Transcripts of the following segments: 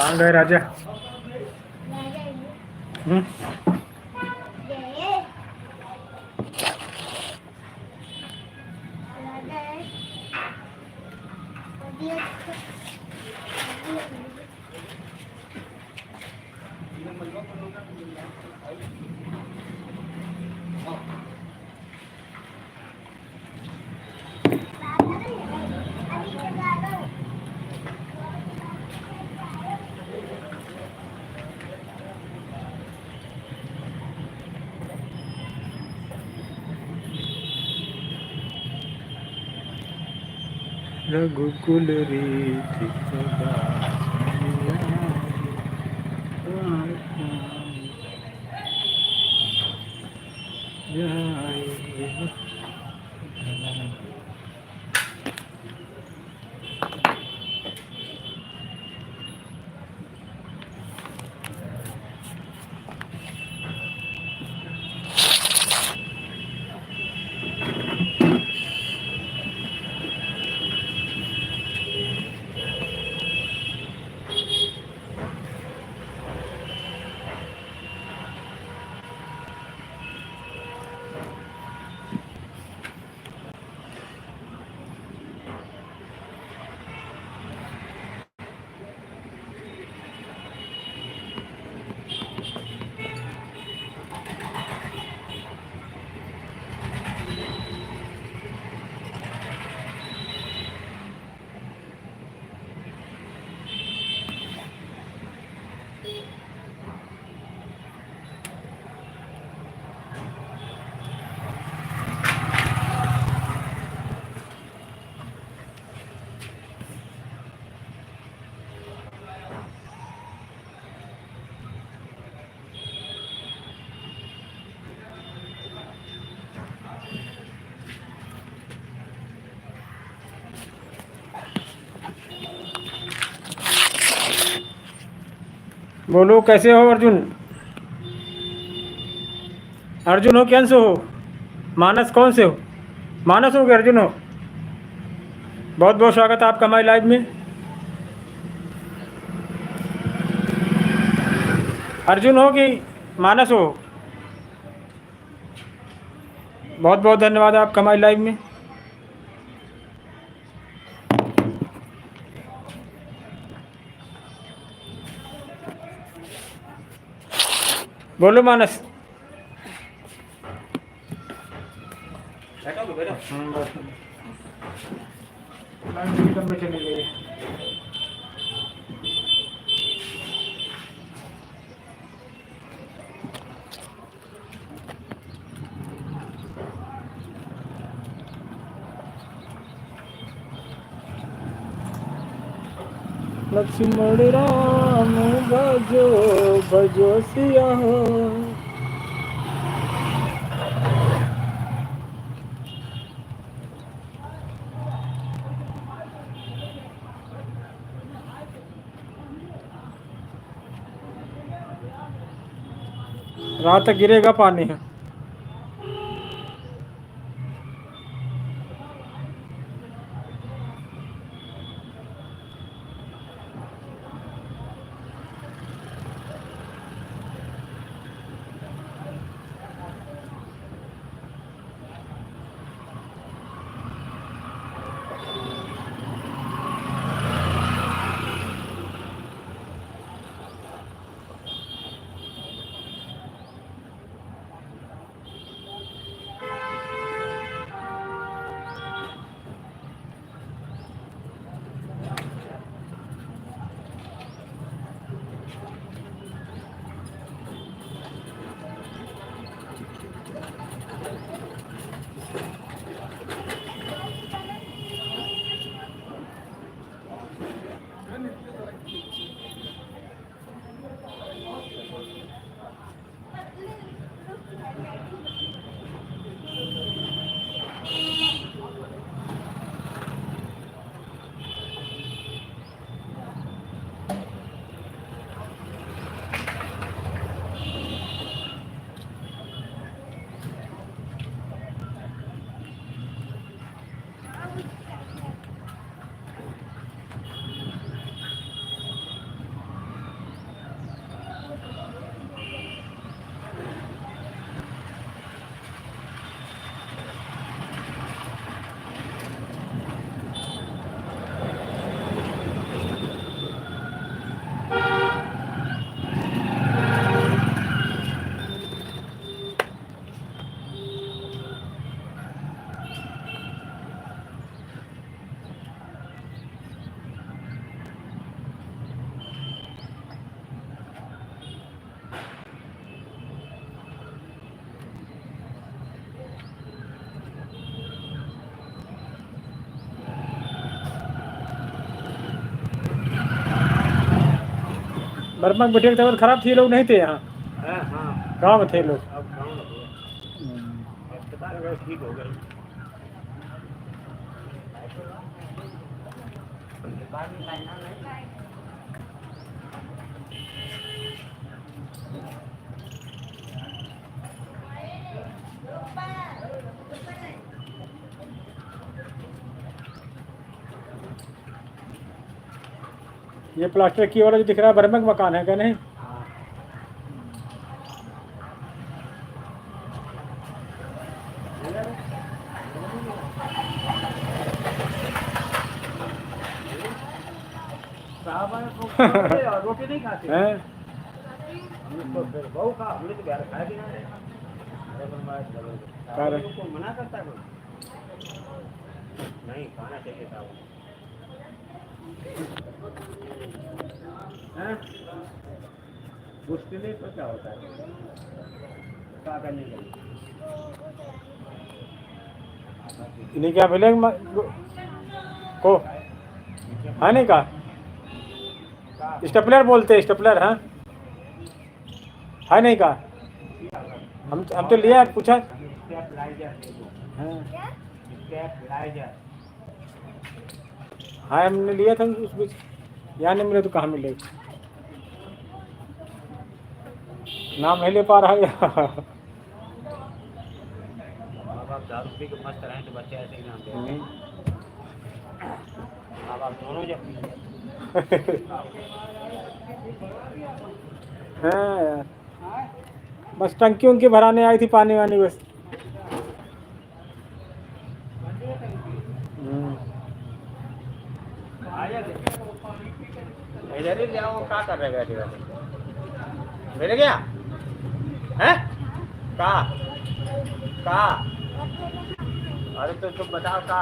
कहाँ गए राजा? हम्म? रघुकुल रीत सदा जाए। बोलो कैसे हो अर्जुन? अर्जुन हो कि अंशु हो? मानस कौन से हो? मानस हो कि अर्जुन हो? बहुत बहुत स्वागत है आपका हमारे लाइव में। अर्जुन हो कि मानस हो? बहुत बहुत धन्यवाद आपका हमारे लाइव में। बोलो मानस। चली गई। लक्ष्मण राम भजो भजो सिया। रात तक गिरेगा पानी है। बर्मा के बेटे की तबीयत खराब थी, ये लोग नहीं थे यहाँ, हाँ हाँ, गाँव में थे लोग। अब गाँव में हुआ, अस्पताल गए, ठीक हो गए। दुकान में खाना नहीं। ये प्लास्टर की वाला जो दिख रहा है बर्मा का मकान है क्या? नहीं, हाँ, साहब आए तो खाते और रोटी नहीं खाते। हैं? हम तो फिर बहु खा, हमने तो घर खाया भी नहीं। अरे बनवाए लगे। कार- साहब को मना करता है कोई? नहीं, खाना चाहिए साहब। हैं? मुश्किल तो क्या होता है? क्या करने के लिए? इन्हीं क्या मिले को है नहीं का स्टेपलर बोलते हैं, स्टेपलर। हाँ, है नहीं का? हम तो लिया पूछा। स्टेबलाइजर दे दो। हाँ, स्टेबलाइजर। हाँ हमने लिया था उस बीच, यहाँ नहीं मिले तो कहाँ मिलेगा? नाम नहीं ले पा रहा है। माँ बाप दारू पी के मस्त रहें तो बच्चे ऐसे ही नाम देते हैं। माँ बाप दोनों जब पी लेते हाँ यार, बस टंकी उनकी भराने आई थी, पानी वानी बस। हम्म। इधर ही जाओ, क्या कर रहे बैठे बैठे? मिल गया है? का का? अरे तो तुम बताओ का?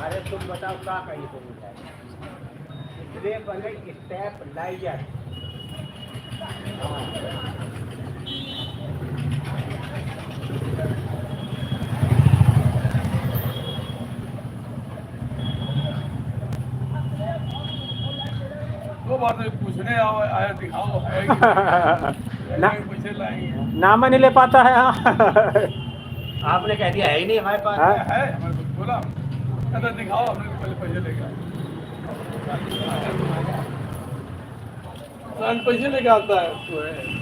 अरे तुम बताओ का कही तुम बताए? इसलिए बने स्टेप लाइजर। दो बार तो पूछने आओ, आया दिखाओ है कि नहीं? ना, पैसे लाएंगे। नाम नहीं ले पाता है। हाँ। आपने कह दिया है ही नहीं हमारे पास। हाँ? है हमारे को बोला, कहता दिखाओ, हमने तो पहले पैसे लेके आए। पैसे लेके आता है तो है।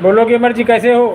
बोलो कि अमर जी कैसे हो?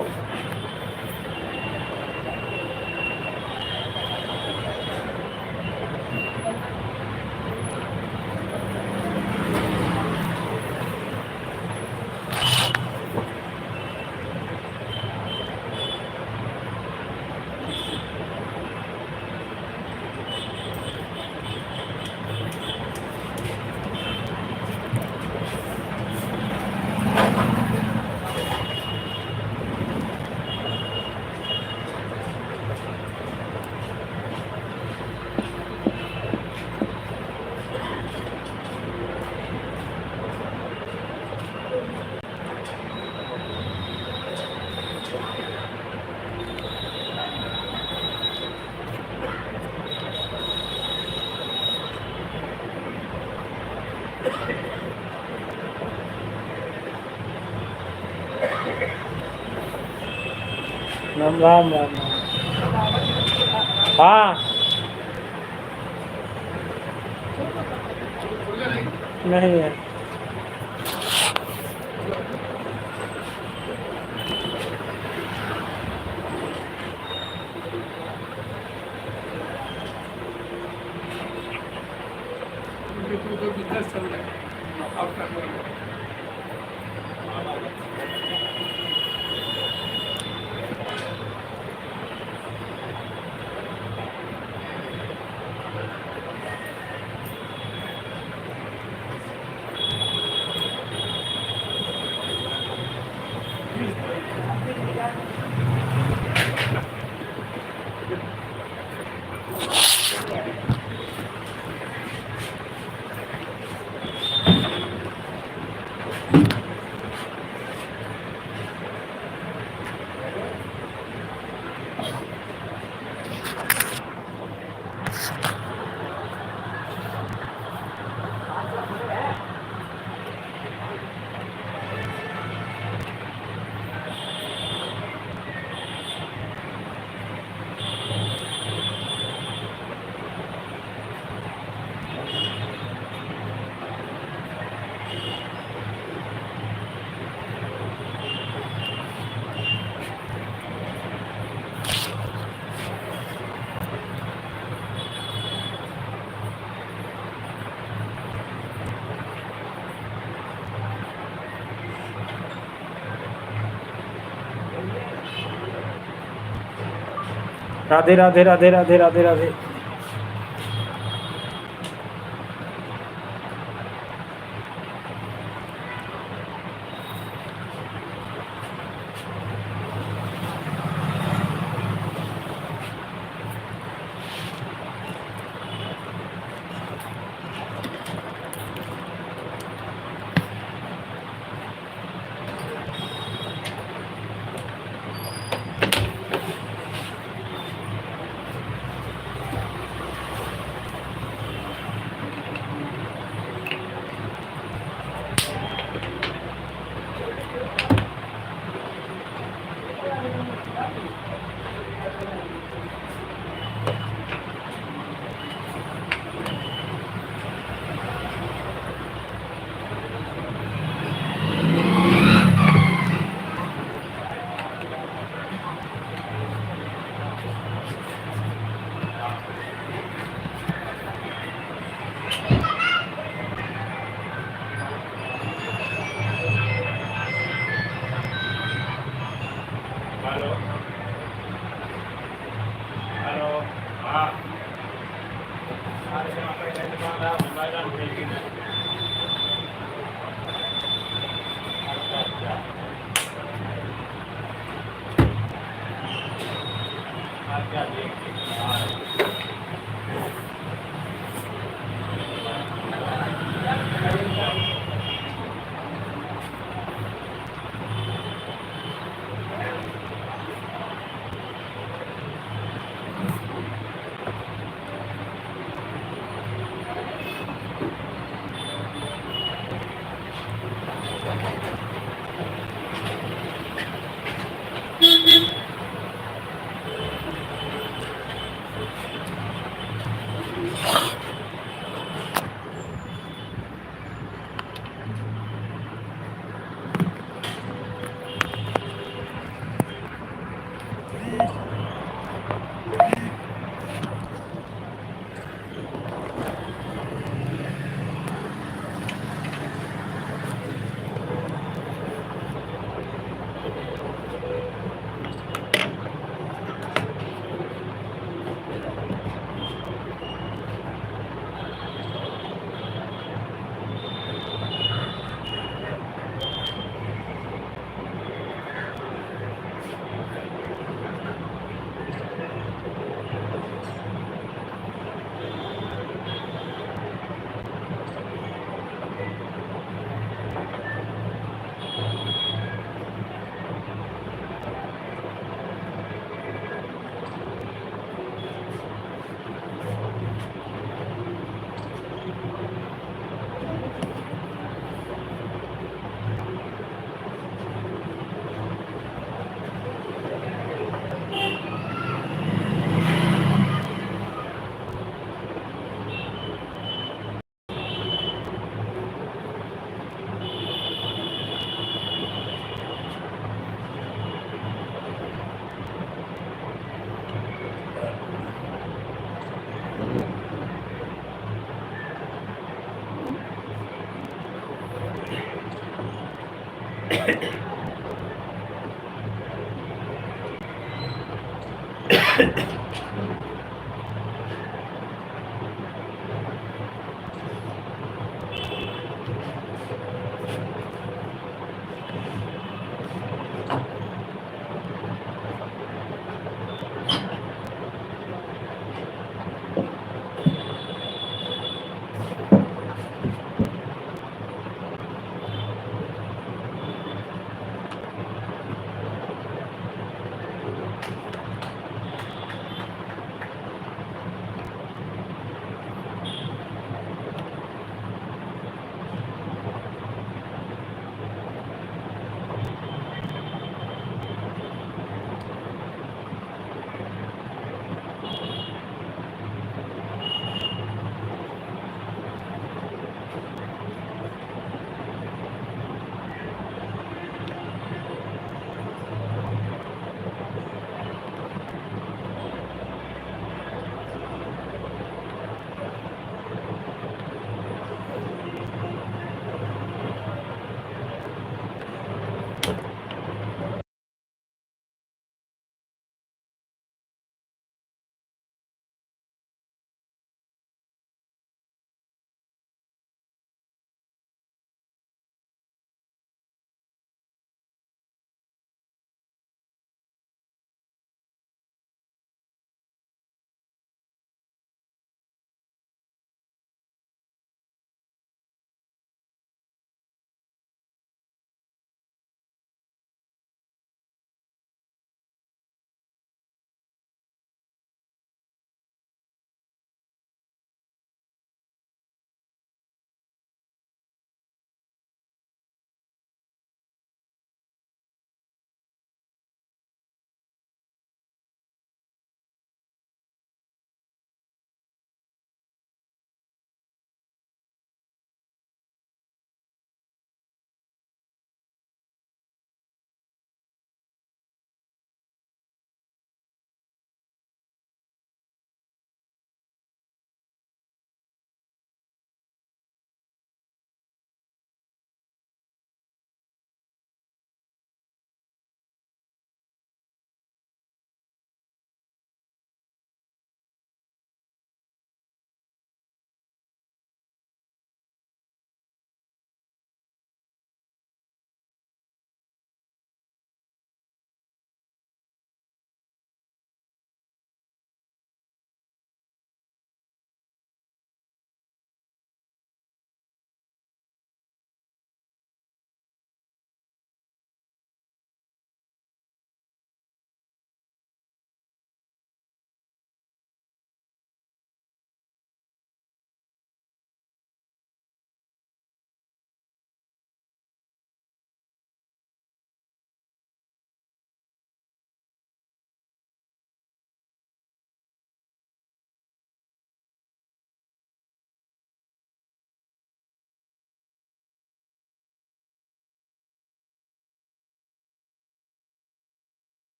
राम राम राम राम। हाँ नहीं है। बिजनेस चल रहा है आप क्या करोगे? राधे राधे राधे राधे राधे राधे। हेलो हेलो हाँ अरे यहाँ पे दुकान है मोबाइल और पेंटिंग है अच्छा अच्छा अच्छा ठीक हाँ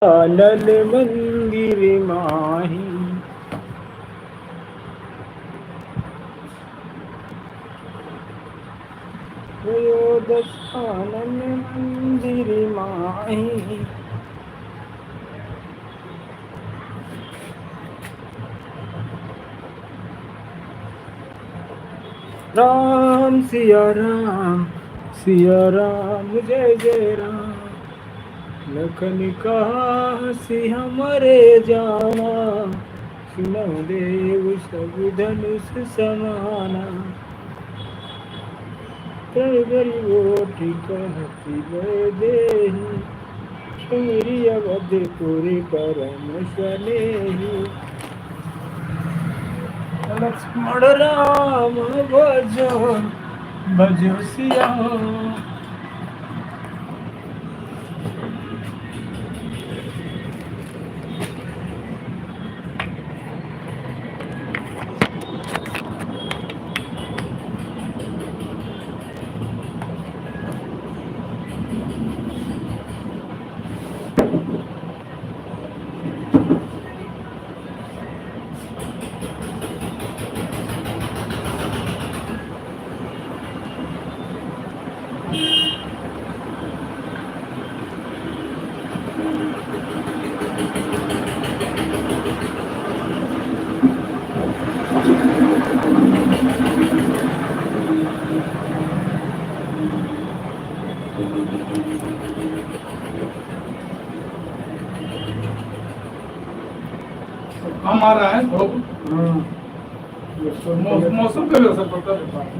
आनंद मंदिर माही। त्रयोदशानन मंदिर माही। राम सिया राम जय जय राम। लखन कहा सिया मरे जाना। सुनो देव सब धनुष समाना। तय गरीबोटी कहती वह देही। सुमिरि अवधपुरी परम सनेही। लक्ष्मण राम भजो भजो सिया। हम आ रहा है बहुत हाँ, मौसम पे भी असर पड़ता है।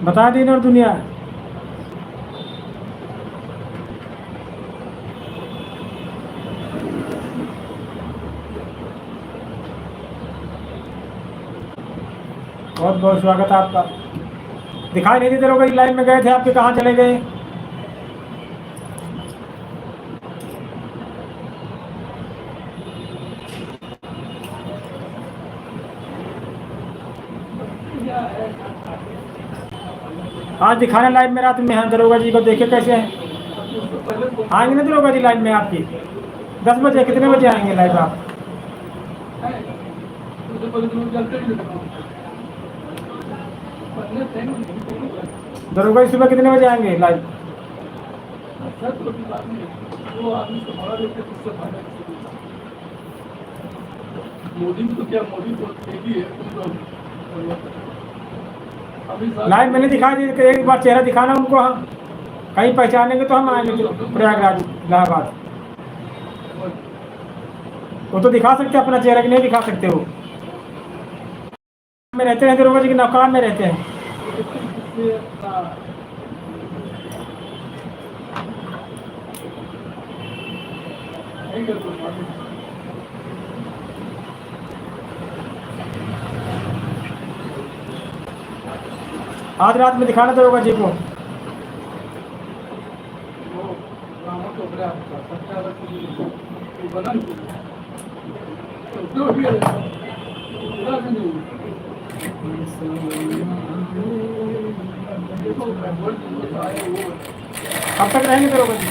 बता दीन और दुनिया। बहुत बहुत स्वागत है आपका। दिखाई नहीं देते लोग, लाइन में गए थे आपके, कहाँ चले गए? आज दिखाना लाइव में रात में, हाँ दरोगा जी को देखे कैसे हैं। आएंगे ना दरोगा जी लाइव में आपकी 10 बजे? कितने बजे आएंगे लाइव आप? दरोगा जी सुबह कितने बजे आएंगे लाइव? मोदी तो क्या, मोदी तो एक ही है। लाइव में नहीं दिखाई दे, एक बार चेहरा दिखाना उनको, हम कहीं पहचानेंगे तो हम आएंगे प्रयागराज इलाहाबाद। वो तो दिखा सकते हैं अपना चेहरा, कि नहीं दिखा सकते? वो में रहते हैं दरोगा जी की नौकार में रहते हैं। आज रात में दिखाना दरोगा जी को। कब तक रहेंगे दरोगा जी?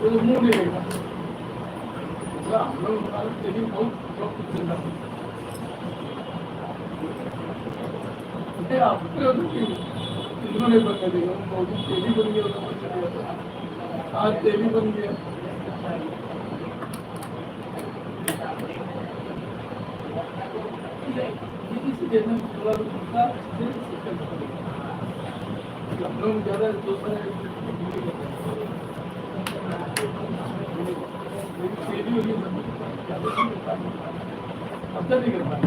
मुंह नहीं रहेगा। हम लोग बहुत कुछ चल रहा है। आप इन्होंने बन गया, मोदी तेली बन गया, आज तेली बन गया। हम लोग ज़्यादा दूसरा अब तक नहीं कर पाए।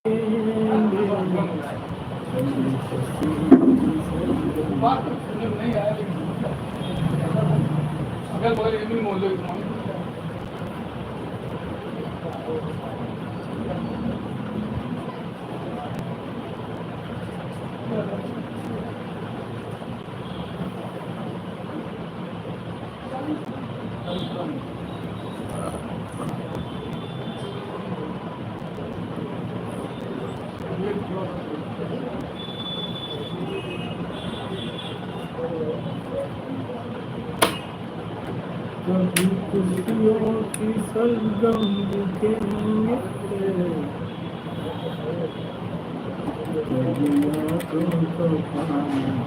बात समझ में नहीं आया लेकिन अगल बगल एक भी मोहल्ले के मामले कभी खुशियों की सरगम दिखेंगे, कभी आंखों को पानी।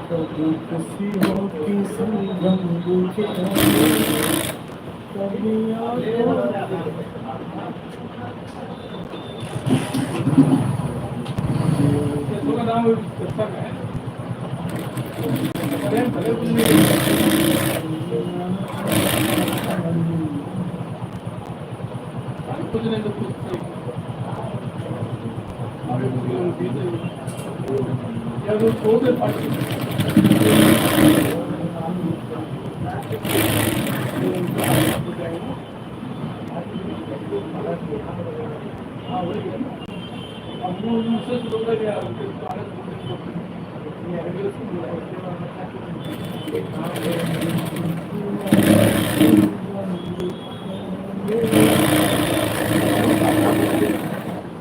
कभी खुशियों की सरगम दिखेंगे, कभी तो का नाम पुस्तक है भले भले कुछ नहीं तो कुछ आगे या तो छोटे पार्टी हाँ वही है ना अब वो उनसे शुरू कर दिया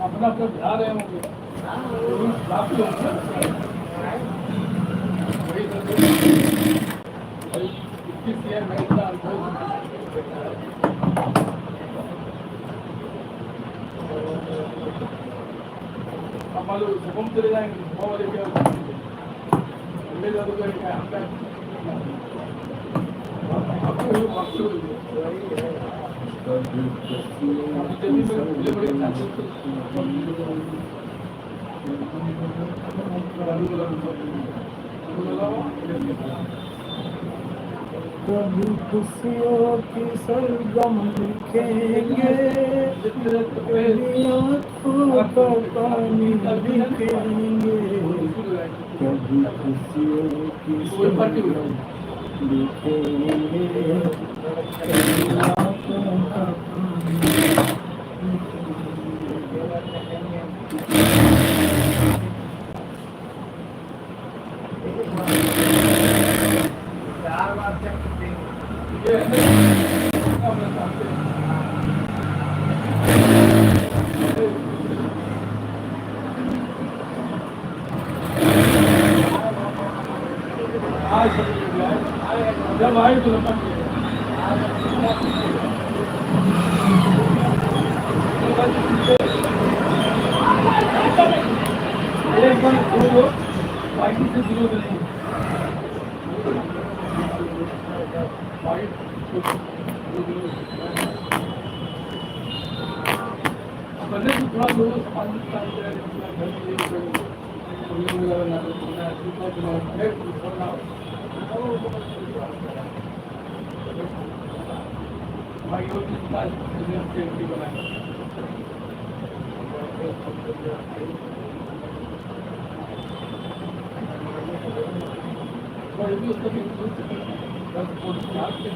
अपना अपना जा रहे होंगे हम चले जाएंगे ले जादूगर कभी खुशियों की सरगम दिखेंगे, कभी आंखों का पानी दिखेंगे, कभी खुशियों की सरगम दिखेंगे, कभी आंखों का पानी। जब आए तो एकदम बाकी से शुरू करेंगे पहले तो थोड़ा लोगों और ये भी उसका भी बस कोई बात के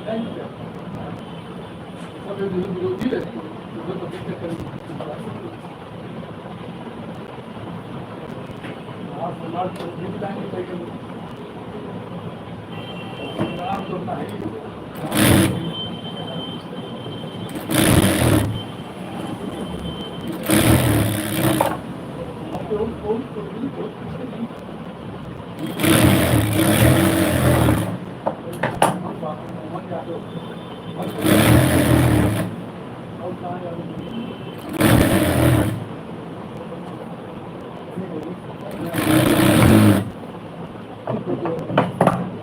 नहीं है सब एक विरोधी रहती है तो प्रतिक्रिया करेंगे आप समाज को भी लाएंगे चाहिए आप तो अपना है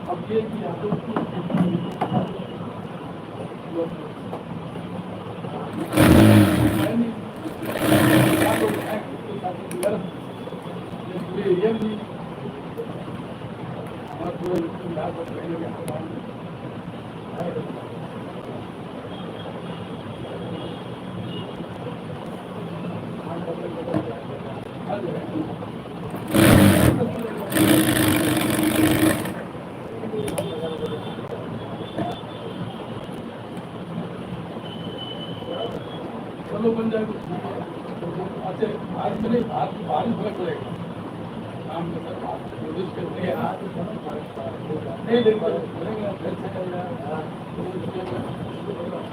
अब ये कि ये भी हमारा पूरा इलाज चलो बन जाएगा अच्छा आज मैंने आज फर्क पड़ेगा काम के साथ कोशिश करते हैं नहीं देख करेंगे घर से चलेगा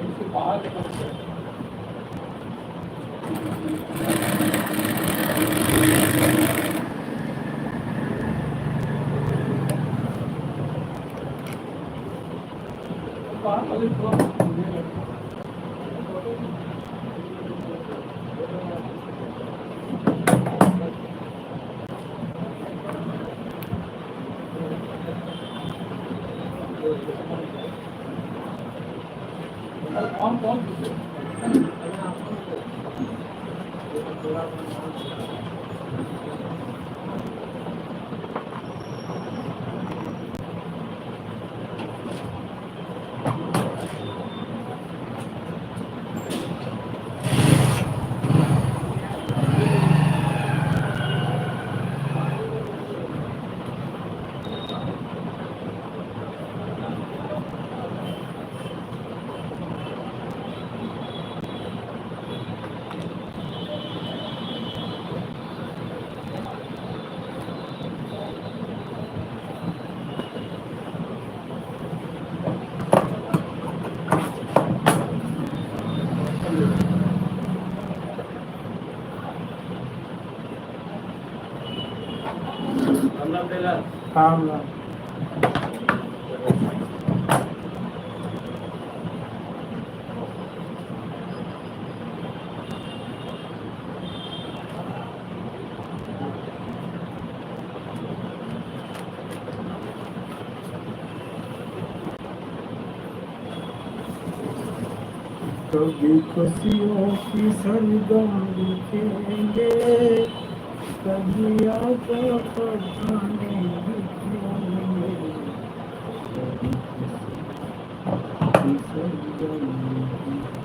इसके बाहर बाहर वाले थोड़ा कौन काम कभी खुशियों की सरगम लिखेंगे कभी यादों को गाने लिखेंगे कभी खुशियों की सरगम लिखेंगे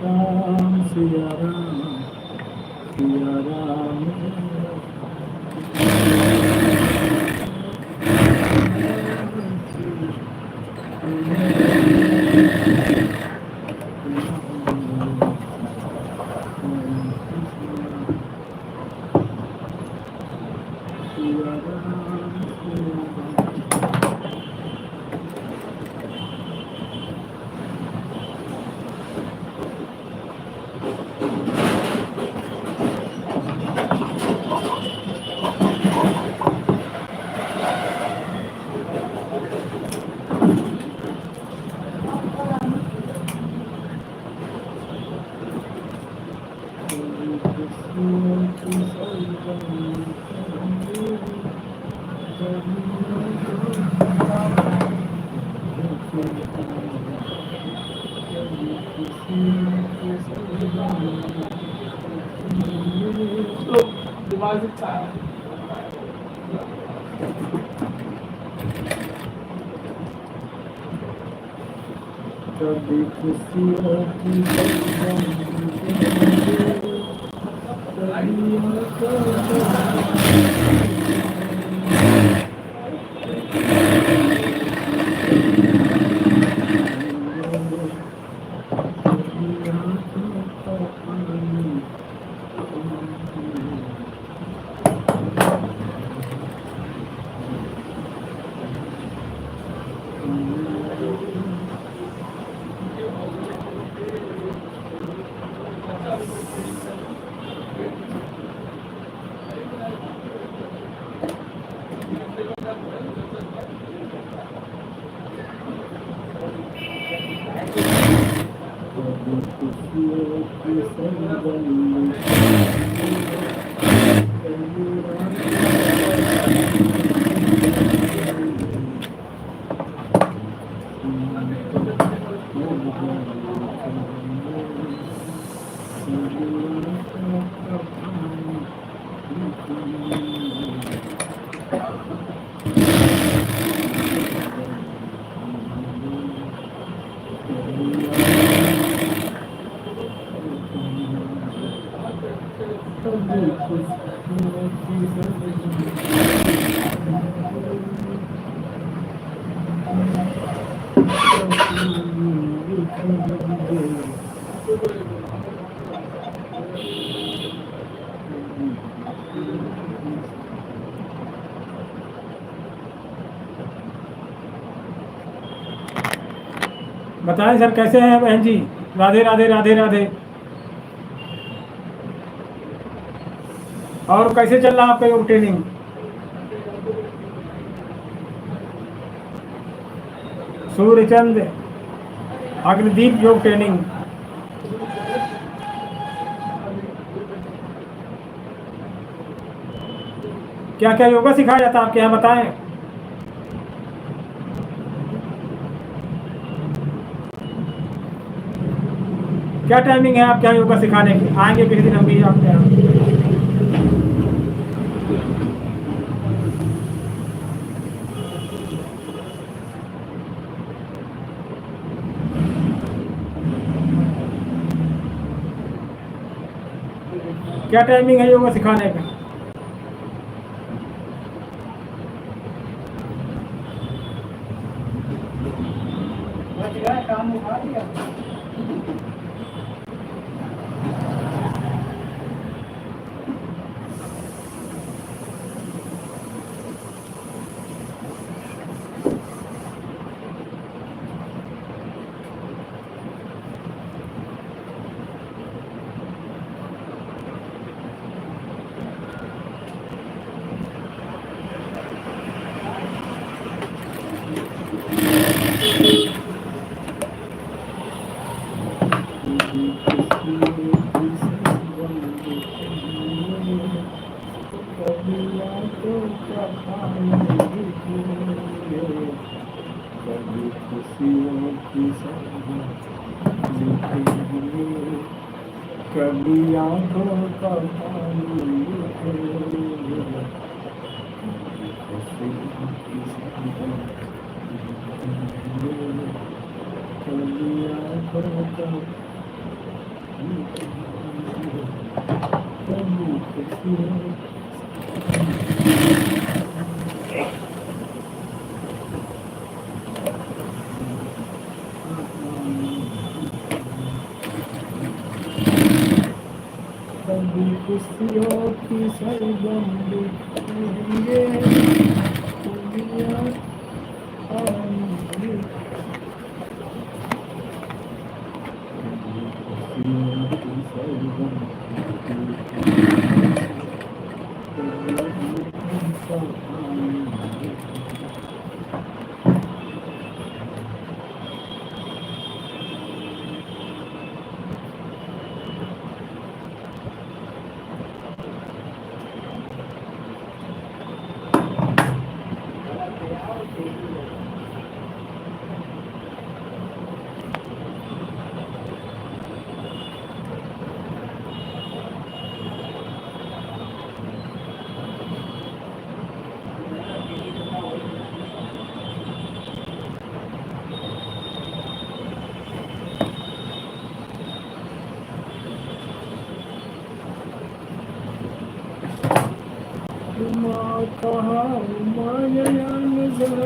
राम सिया राम सिया राम। Divided time. कभी खुशियों की बताएं सर कैसे हैं बहन जी। राधे राधे राधे राधे। और कैसे चल रहा है आपका योग ट्रेनिंग? सूर्यचंद अग्निदीप योग ट्रेनिंग। क्या क्या योगा सिखाया जाता है आपके यहाँ, बताएं। क्या टाइमिंग है आपके यहाँ योगा सिखाने की? आएंगे किसी दिन हम भी आपके यहाँ। क्या टाइमिंग है योगा सिखाने का? काम उठा दिया। कभी आंखों का पानी कभी आंखों का कभी खुशियों कभी खुशियों की सरगम लिखेंगे दुनिया आएंगे खुशियों की सरगम कहा माया नजर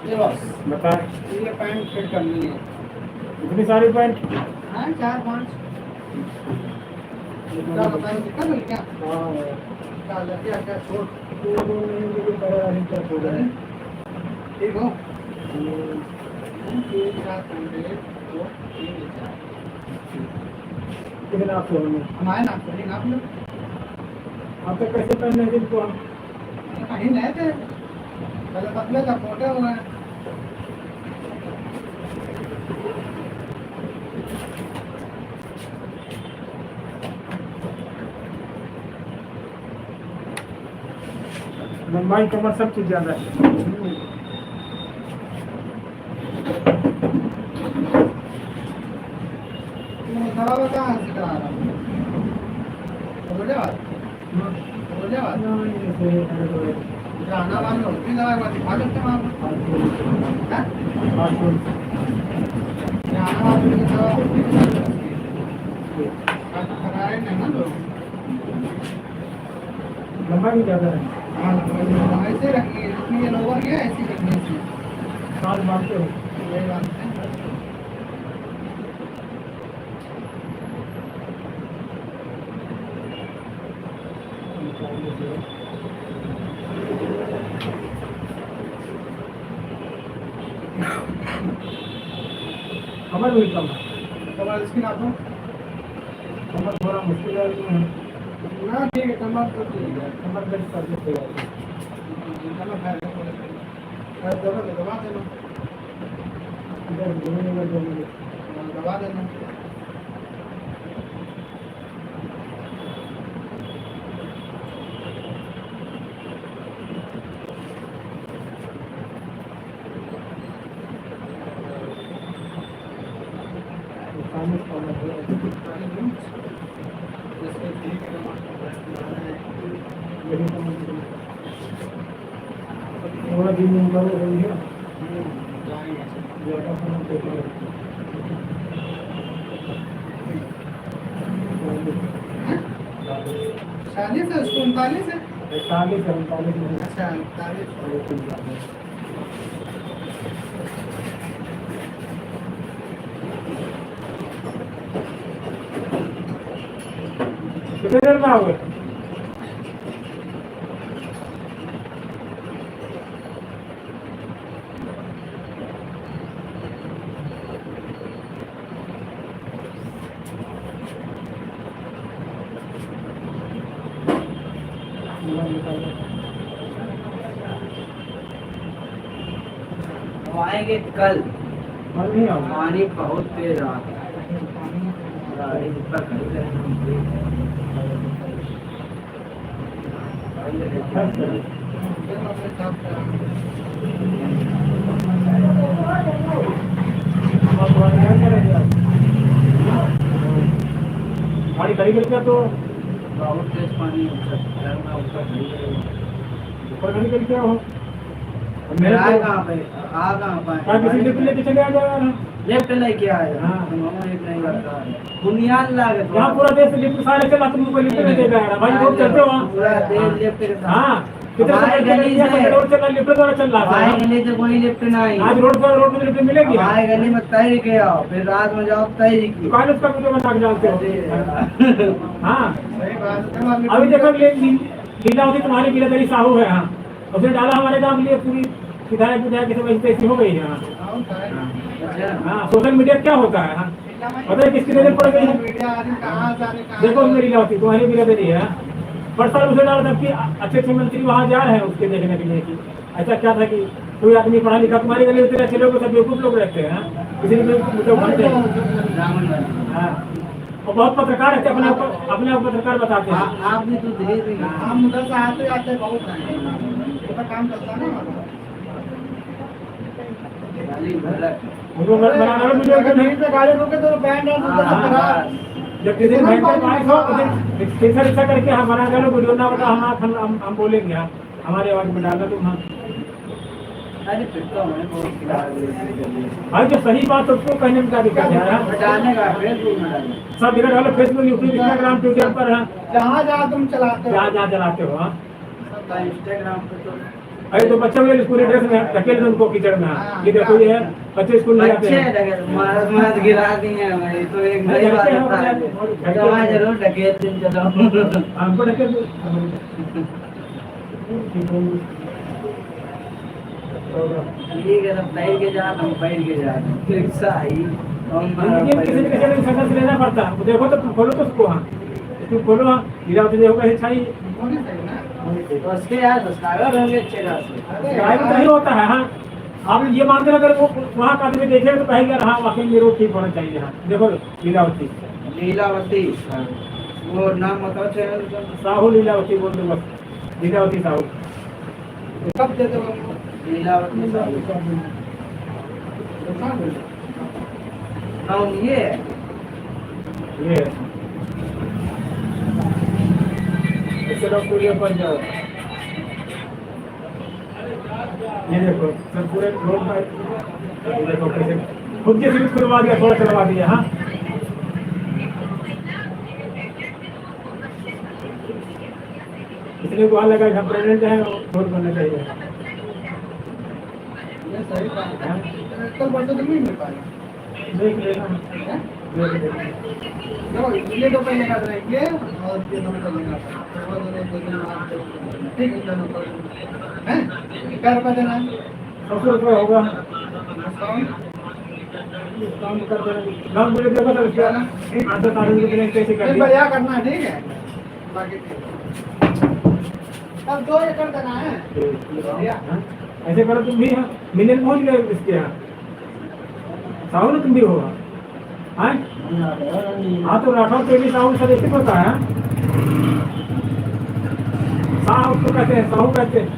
ये बस बता ये पैंट फिट करनी है। इतनी सारी पैंट हाँ 4-5 क्या बताएं कितना मिल क्या क्या लड़कियाँ क्या छोड़ ठीक हो 3-4 पैंट 2-3-4 कितने आप होंगे हमारे नाम पर ही नाम लो आप तक कैसे पहनने हैं जिनको हम कहीं नहीं थे पहले पतले का फोटे हुए हैं लंबाई कमर सब चीज ज्यादा है दवा कहाँ से करा रहा हूँ जाना वाली होती दवा दिखा सकते हैं आप जाना वाली दवा कराए नहीं ना लोग लंबाई भी ज्यादा है हाँ ऐसे रखिए इसमें ये लोअर क्या ऐसी रखनी है साल मारते हो यही बात है कमर भी कम है कमर इसकी नाप दो कमर थोड़ा मुश्किल है ना ठीक है कमर तो ठीक है कमर बेल्ट कर देते हैं कमर है दवा देना इधर घूमने में देंगे दवा देना पानी कम है जैसे ठीक है थोड़ा दिन करो रहेंगे चालीस है उसको 39 है 41-39 में अच्छा 39 कितने देर में आओगे? हम आएंगे कल। कल नहीं आओगे? पानी बहुत तेज आ रहा है। गाड़ी ऊपर खड़ी रहेगी। गाड़ी खड़ी करके तो बहुत तेज पानी ऊपर खड़ी रहेगी। ऊपर खड़ी करके हो मेरा आ कहाँ पे आ कहाँ क्या किसी लिफ्ट लेके चले आ जाओ यार। लेफ्ट लेके आए। हाँ। लेफ्ट नहीं करता बुनियाद लागत यहाँ पूरा देश लिफ्ट सारे चला तुम को लिफ्ट में देगा यार भाई रोड चलते हो वहाँ। पूरा देश लिफ्ट के साथ। हाँ कितने हमारे गली से रोड चल रहा लिफ्ट द्वारा चल रहा हमारे है। गली से कोई लिफ्ट नहीं। आज रोड पर लिफ्ट मिलेगी। हमारे गली में तैर के आओ फिर रात में जाओ तैर की। दुकान उसका वीडियो बना के डालते हो। हाँ सही बात है अभी देखो लीलावती तुम्हारी बिरादरी साहू है। हाँ उसने डाला हमारे गाँव के लिए पूरी विधायक विधायक की समझते ऐसी हो गई है। हाँ सोशल मीडिया क्या होता है। हाँ पता है किसकी नजर पड़ गई है? देखो मेरी लीलावती तुम्हारी बिरादरी है। पर साल उसे डाला था कि अच्छे अच्छे मंत्री वहाँ जा रहे हैं उसके देखने के लिए कि ऐसा क्या था कि कोई आदमी पढ़ा लिखा तुम्हारे गले उतने अच्छे लोग सब बेवकूफ लोग रहते हैं। किसी मुझे बनते हैं। हाँ और बहुत पत्रकार रहते अपने आप पत्रकार बताते हैं। आपने तो धीरे धीरे हम उधर से आते आते बहुत हैं उधर काम करता है ना गाली भला उनको बनाना वीडियो के नहीं पे गाड़ी रोके तो बैंड और जब किसी भाई को पास हो उसे ऐसा करके हमारा गाना वीडियो ना बता हम बोलेंगे। हमारे आवाज में डालना तुम। हाँ अरे फिर तो हमें बहुत खिला भाई जो सही बात उसको कहने में क्या दिक्कत है। हटाने का फेसबुक में डालने सब जगह डालो फेसबुक यूट्यूब इंस्टाग्राम ट्विटर पर। जहाँ जहाँ तुम चलाते हो जहाँ जहाँ चलाते हो। हाँ का इंस्टाग्राम पे तो अरे तो बच्चे वाले स्कूल ड्रेस में धकेल दो उनको कीचड़ में। ये देखो ये है बच्चे स्कूल नहीं जाते अच्छे हैं। लगे मार मार गिरा दिए हमें तो एक नई बात बता है तो वहाँ जरूर ढकेल दिन चलो हमको धकेल दो। ठीक है तब बैठ के जा हम बैठ के जा रिक्शा आई जिंदगी में किसी न किसी ने संघर्ष लेना पड़ता है। देखो तो तुम खोलो तो उसको। हाँ तुम खोलो। हाँ लीलावती देखो कैसे छाई होनी चाहिए ना तो उसके यार सब्सक्राइबर होंगे अच्छे खासे ड्राइवर नहीं होता है। हाँ आप ये मानते हैं अगर वो वहाँ का आदमी देखेगा तो कहेगा हाँ वाकई में रोड ठीक होना चाहिए। हाँ देखो लीलावती लीलावती वो नाम बताओ चैनल का साहू लीलावती बोल दो बस लीलावती साहू। कब देते हो लीलावती नाम ये है ये ऐसे लोग पूरे पर जाओ। ये देखो सब पूरे रोड पर देखो कैसे खुद के सिर्फ खुलवा दिया थोड़ा चलवा दिया। हाँ इसलिए वहाँ लगा कि प्रेसिडेंट है वोट करना चाहिए। ये सही बात है कल बच्चे तो नहीं मिल पाएगा देख लेना देख लेना। देखो ये तो पहले कर रहेंगे और ये दोनों चलेगा ठीक है दोनों को हैं क्या रुपया देना है 100 रुपये होगा डिस्काउंट काम कर देना। गाँव बोले देखो तो क्या ना 8-10 आदमी के लिए कैसे कर नहीं दिया। बढ़िया करना है ठीक है बाकी अब 2 एकड़ देना है हाँ? ऐसे करो तुम भी। हाँ मिलियन पहुँच गए इसके यहाँ साहू ना तुम भी होगा। हाँ हाँ तो राठौर तेली साहू सदस्य होता है। साहू उसको कहते हैं साहू कहते हैं।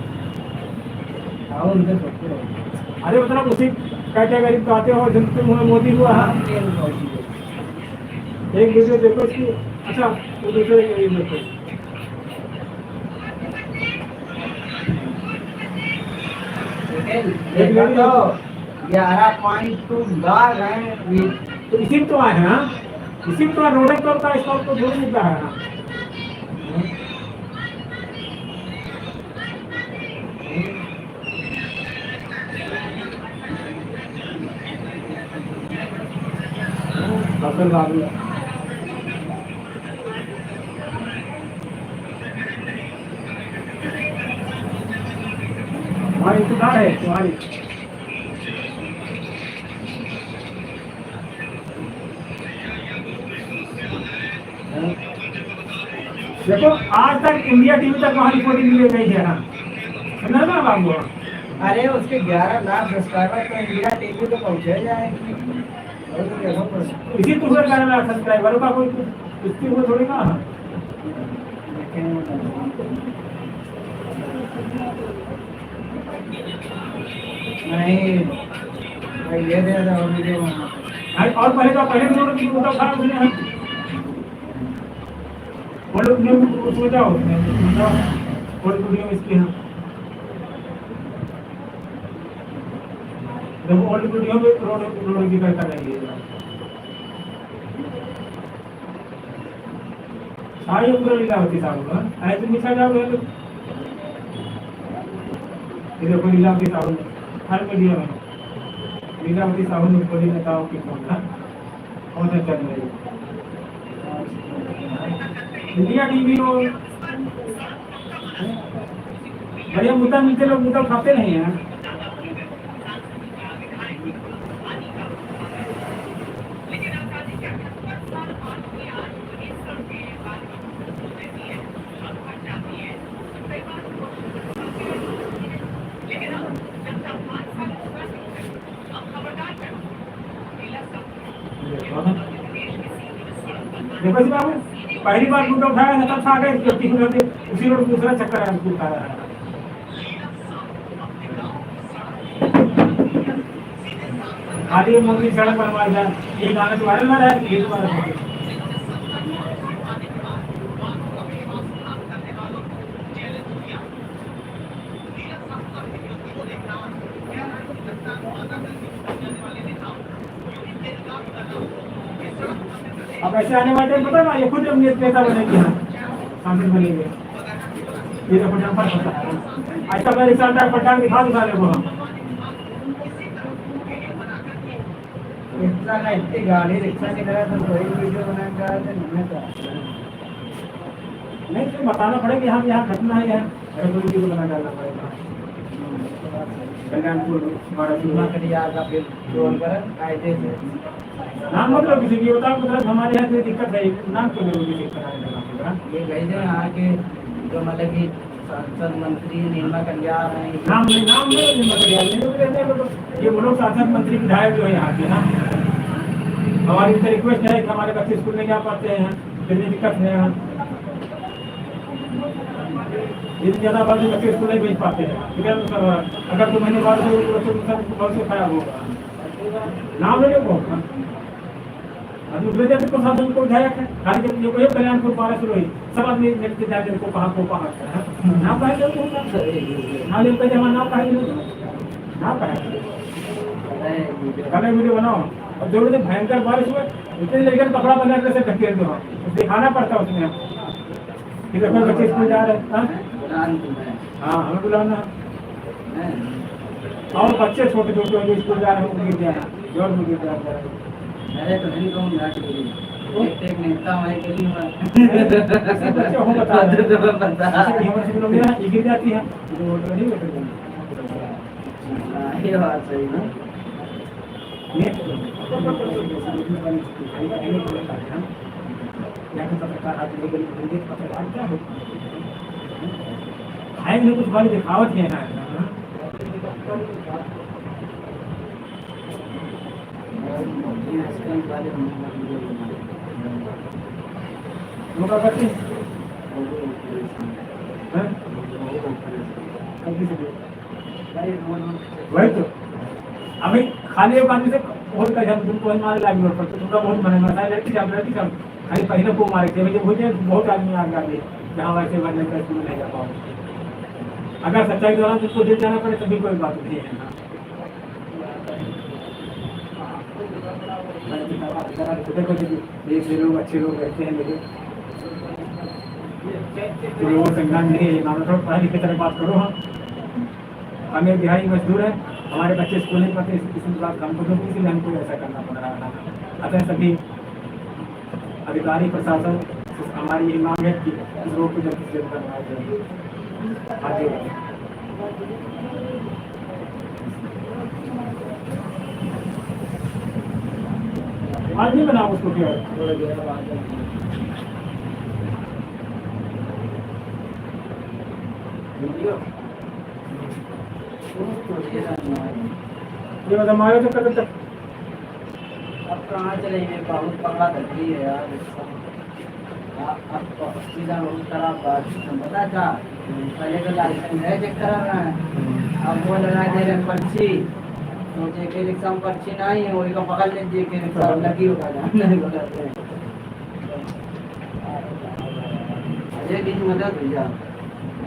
अरे मतलब उसी कैटेगरी तो आते हो जब तुम मोदी हुआ है। एक वीडियो देखो इसकी। अच्छा वो दूसरे देखो देखो तो 11.2 लाख हैं तो इसी में तो आए हैं हाँ? इसी में तो रोड का स्टॉक तो जोड़ मुद्दा है हाँ? फसल बाबू हमारी इंतजार है तुम्हारी। देखो आज तक इंडिया टीवी तक वहाँ रिपोर्टिंग मिल गई है हाँ समझा ना बाबू। अरे उसके 11 लाख सब्सक्राइबर तो इंडिया टीवी तो पहुंचे जाएंगे। इसी तो हुए 11 लाख सब्सक्राइबरों का कोई इसकी हुए थोड़ी ना हाँ। नहीं भाई ये दे दो वीडियो और पहले तो पहले नोट की उठा खा उसने हाँ। वो लोग ने उसमें जाओ और वीडियो में इसकी हाँ देखो ओल्ड वीडियो में रोड की करता रहेंगे सारी ऊपर लीलावती साहब का ऐसे मिसा जाओ ये देखो लीलावती साहब हर मीडिया में लीलावती साहब ने ऊपर नेताओं की कौन सा चल रही है इंडिया टीवी हो बढ़िया मुद्दा मिलते लोग मुद्दा उठाते नहीं है। देखो जी बाबू पहली बार मुद्दा उठाया था तब से आ गए उसी रोड दूसरा चक्कर है उठा रहा है। खाली मोदी सड़क बनवाई जाए ये गाना तो वायरल ना रहा है ये दोबारा अब ऐसे आने वाले टाइम पता ना ये खुद नेता बनेगी हाँ सांसद बनेंगे ये तो पठान पर होता है ऐसा अगर रिजल्ट है पठान दिखा दिखा ले वो इतना ना इतनी गाड़ी रिक्शा की तरह तो कोई वीडियो बना कर नहीं तो बताना पड़ेगा यहाँ घटना है यहाँ वीडियो बना डालना पड़ेगा कल्याणपुर हमारा बीमा करिया का फिर जोड़ कर कायदे से नाम मतलब किसी की बताओ मतलब हमारे यहाँ से दिक्कत है नाम क्यों जरूरी दिक्कत है ये भेजे यहाँ के जो मतलब कि सांसद मंत्री निर्मा कल्याण है नाम नहीं ये वो लोग सांसद मंत्री विधायक जो है यहाँ के ना हमारी इनसे रिक्वेस्ट है कि हमारे बच्चे स्कूल नहीं जा पाते हैं कितनी दिक्कत है यहाँ इतनी ज़्यादा बात बच्चे स्कूल नहीं भेज पाते हैं ठीक है अगर 2 महीने बाद बहुत से खराब होगा नाम ले लो दूसरे दिन को साधन को विधायक है खाली जब ये कल्याणपुर 12 शुरू हुई सब आदमी नेट जाते को कहाँ नाम कहे नाम ले पहले हमारा नाम कहे कल वीडियो बनाओ और जो भयंकर बारिश हुए इतने लेकर कपड़ा बना कैसे ढकेल दो दिखाना पड़ता है उसमें कि देखो बच्चे स्कूल जा रहे हैं हाँ हमें बुलाना और बच्चे छोटे छोटे जो स्कूल जा रहे हैं गिर जाए जोर में गिर जाए अरे तो नहीं कहूँगा एक नेता हमारे के लिए बच्चे हो बता रहे हैं ये गिर जाती है नहीं ये बात सही है आएंगे कुछ वाली दिखावट है ना वही तो अभी खाली एक आदमी से बहुत कहा तुमको मारे लाग पर तुमका बहुत मन में लड़की जब खाली पहले को मारे थे जब हो जाए बहुत आदमी आ गए जहाँ वैसे बनने का नहीं जा पाओ अगर सच्चाई के दौरान उसको जेल जाना पड़े तभी कोई बात नहीं है। देखो देख लोग अच्छे लोग रहते हैं मेरे तो लोगों से ज्ञान नहीं है, मानो थोड़ा पढ़ाई लिखे तरह बात करो। हम एक दिहाड़ी मजदूर है, हमारे बच्चे स्कूल नहीं पढ़ते, किसी बात हमको तो इसीलिए हमको ऐसा करना पड़ रहा है। अतः सभी अधिकारी प्रशासन हमारी यही मांग है कि इस रोग को जल्द से जल्द करना चाहिए। आगे आज नहीं बनाओ उसको क्या ये बता मारे तो कब तक अब कहाँ चलेंगे, बहुत पकड़ा धरती है यार। अब सीधा बहुत खराब बात पता था, पहले तो लाइसेंस है चेक करा रहा है, अब वो लगा दे रहे पर्ची, तो जेके रिक्शा में पर्ची नहीं है, वही का पकड़ ले जेके रिक्शा लगी होगा नहीं पकड़ते हैं। अजय दिन मदद भैया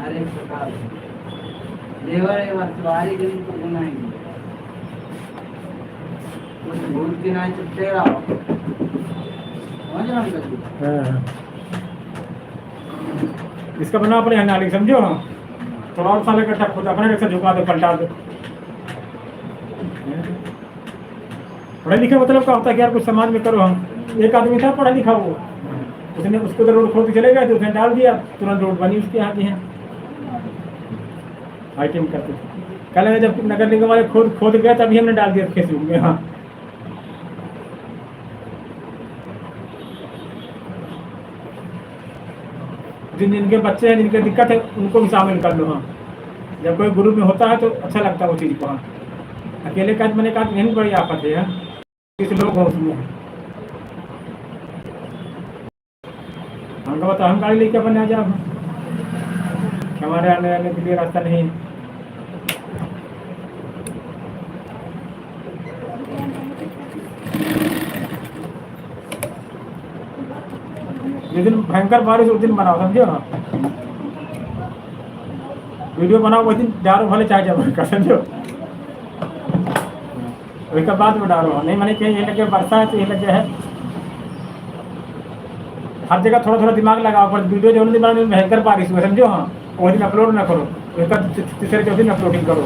अरे सरकार लेवर है वर्तवारी दिन को गुनाएंगे कुछ भूल के ना चुपते रहो समझ रहा हूँ। इसका बना अपने यहाँ नाली समझो। थोड़ा और साले का खुद अपने रिक्शा झुका दो पलटा दो। पढ़े लिखे मतलब क्या होता है कि यार कुछ समाज में करो। हम एक आदमी था पढ़ा लिखा, वो उसने उसको तो रोड खोद के चले गए तो उसने डाल दिया, तुरंत रोड बनी उसके यहाँ की है आईटीएम करते। कल जब नगर निगम वाले खोद गए तभी हमने डाल दिया फेसबुक में। हाँ जिनके बच्चे हैं जिनके दिक्कत है उनको भी शामिल कर लो। हाँ जब कोई ग्रुप में होता है तो अच्छा लगता है वो चीज़ को। हाँ अकेले का मैंने कहा यही बड़ी आफत है। किस लोग हो उसमें हमको बताओ, हम गाड़ी लेके अपन आ जाओ, हमारे आने जाने के लिए रास्ता नहीं है। जिस दिन भयंकर बारिश उस दिन बनाओ समझो। वीडियो बनाओ उस दिन डालो भले चाहे जब कर समझो, उसके बाद में डालो। नहीं मैंने कहीं ये लगे बरसा है तो ये लगे है, हर जगह थोड़ा थोड़ा दिमाग लगाओ। पर वीडियो जो दिन बनाने में भयंकर बारिश हुआ समझो। हाँ वो दिन अपलोड ना करो, उसका तीसरे चौथे दिन अपलोडिंग करो।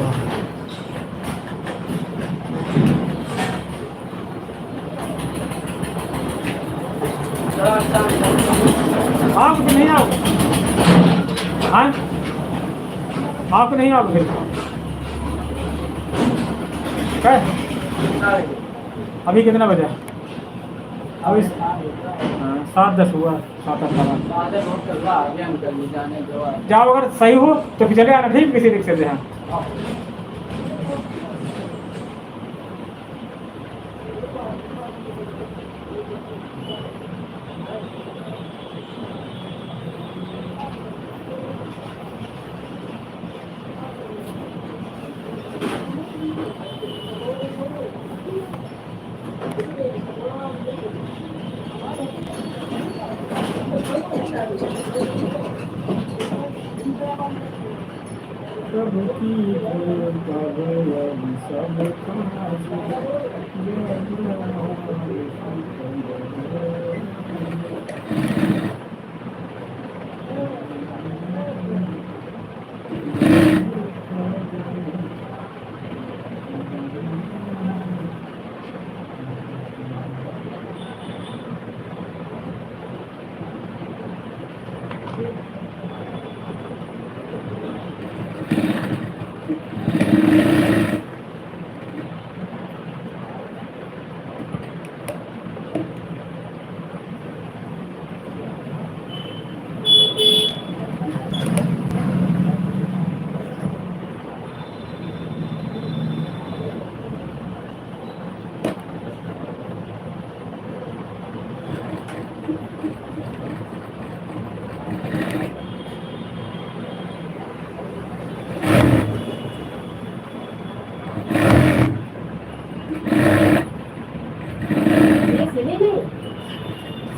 आप नहीं आओ, हाँ आप नहीं आओ फिर अभी कितना बजा? अभी 7:10 हुआ, 7:08। जाओ अगर सही हो तो फिर चले आना ठीक किसी रिक्शे से। हाँ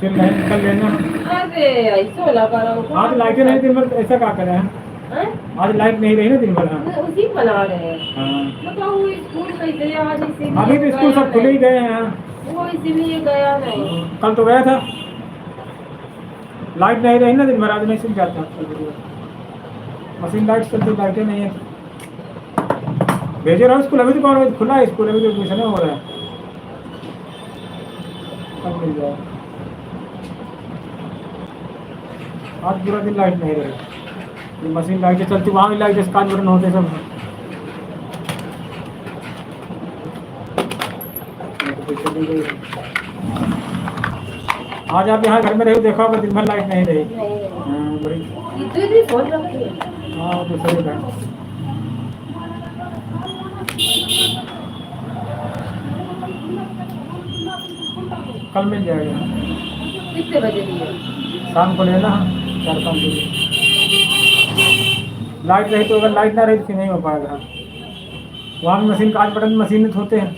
फिर लाइन निकल लेना। अरे ऐसा लगा रहा हूँ। आज लाइटें नहीं दिन भर ऐसा क्या करें हैं? हैं? आज लाइट नहीं रही ना दिन भर। हाँ उसी को बना रहे हैं। हाँ बताओ वो स्कूल कैसे आज इसीलिए अभी तो स्कूल गया सब खुले ही नहीं। गए हैं। वो इसीलिए गया नहीं। कल तो गया था, लाइट नहीं रही ना दिन भर, आज नहीं सुन जाता। मशीन लाइट चलती, लाइटें नहीं है। भेजे रहो स्कूल, अभी तो कौन खुला है स्कूल, अभी तो एडमिशन हो रहा है, सब मिल जाए। आज पूरा दिन लाइट नहीं रही, ये मशीन लाइटें चलती, वहाँ भी लाइट स्काच बटन होते सब। आज आप यहाँ घर में रहे देखा होगा दिन भर लाइट नहीं रही। हाँ बड़ी, इधर भी फोन रखी है। हाँ दूसरे का कल मिल जाएगा। कितने बजे दिए? शाम को लेना 4-5 बजे। लाइट रही तो, अगर लाइट ना रही तो फिर नहीं हो पाएगा। वहाँ भी मशीन, कांच बटन मशीन में धोते हैं,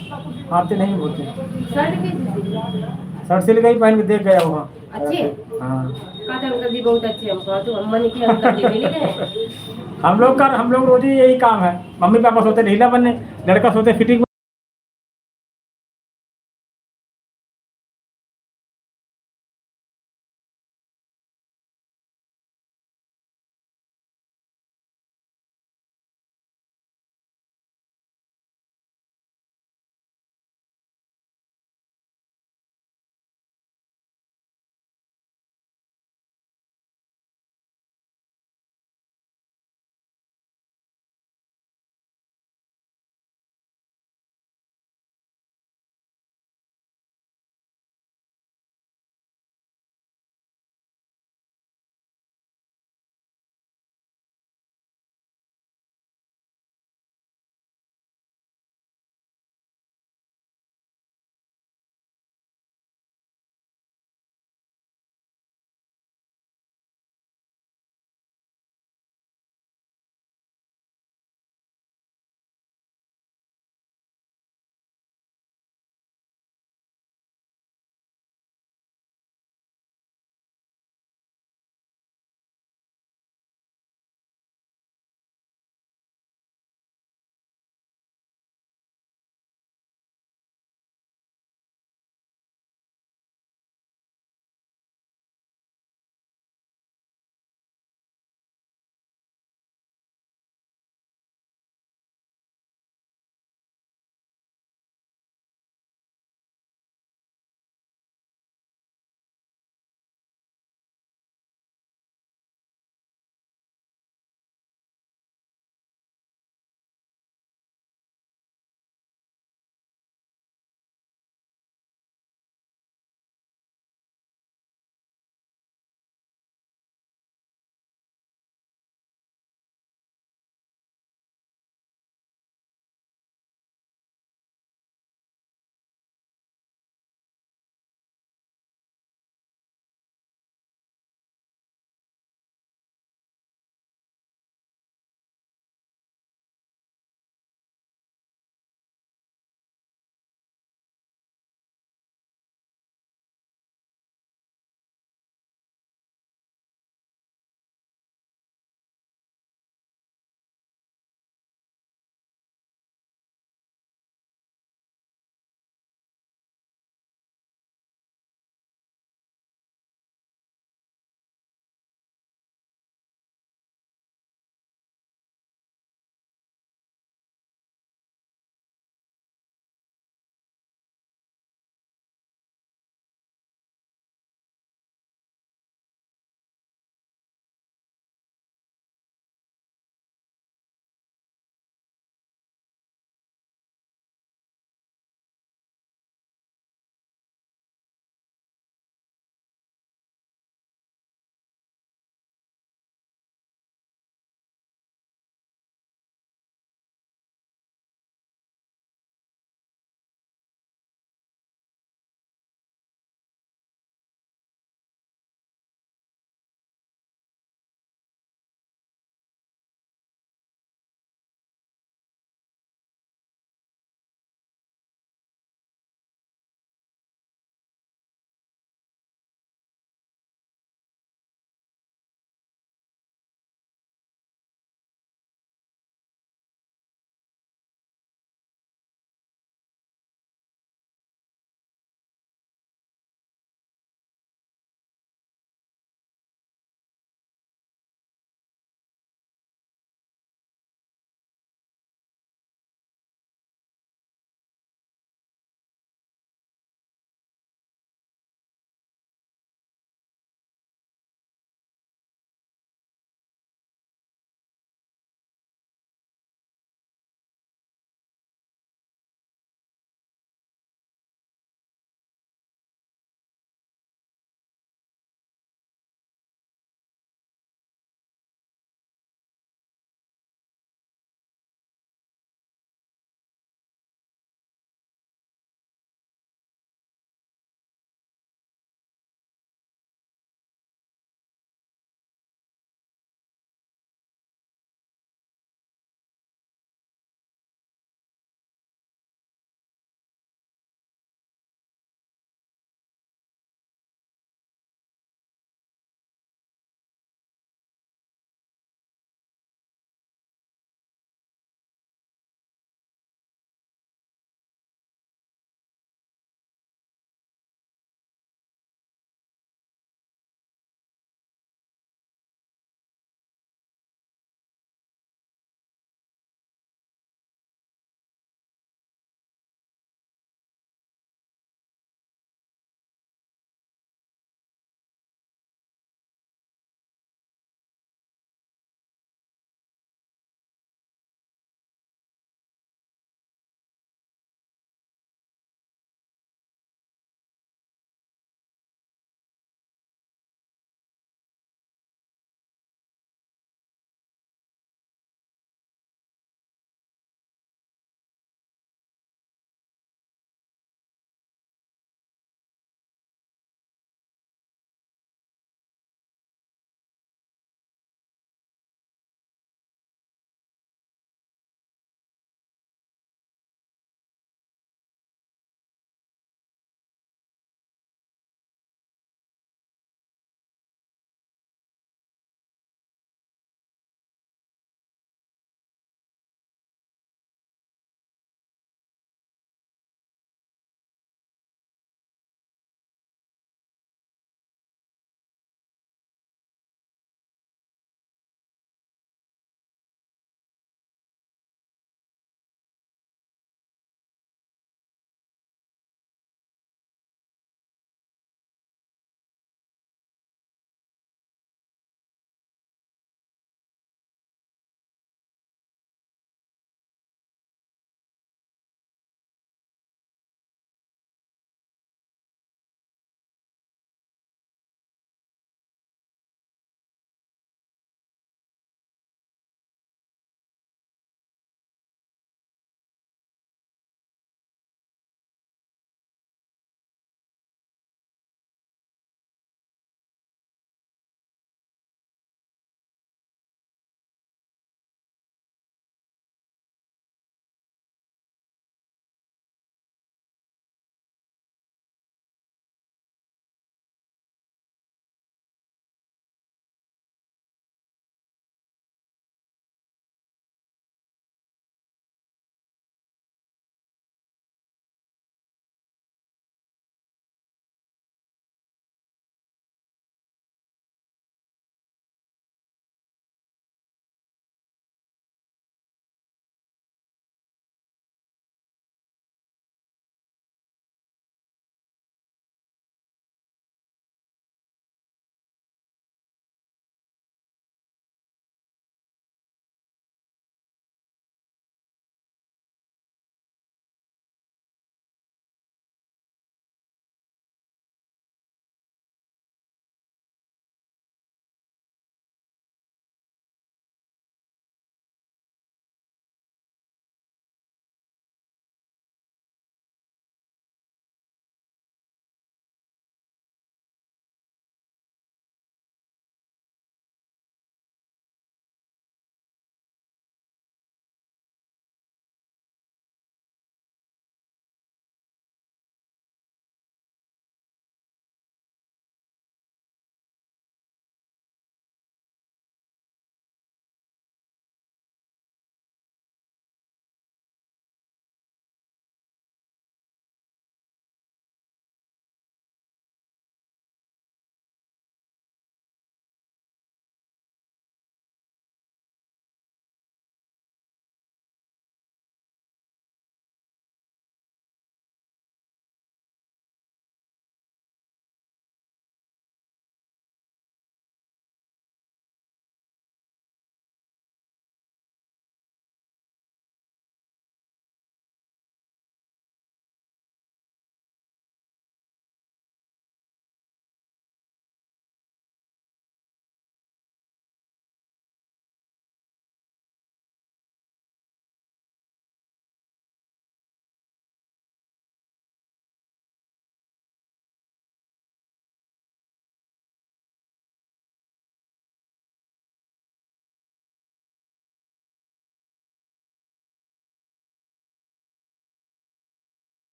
हाथ से नहीं धोते। शर्ट कैसी थी? शर्ट सिल गई, पहन के देख गया वहाँ। अच्छे? हाँ काका अंकल जी बहुत अच्छे हमको, तो अम्मा ने के अंकल जी मिल गए। हम लोग रोज ही यही काम है। मम्मी पापा सोते ढीला बनने, लड़का सोते फिटिंग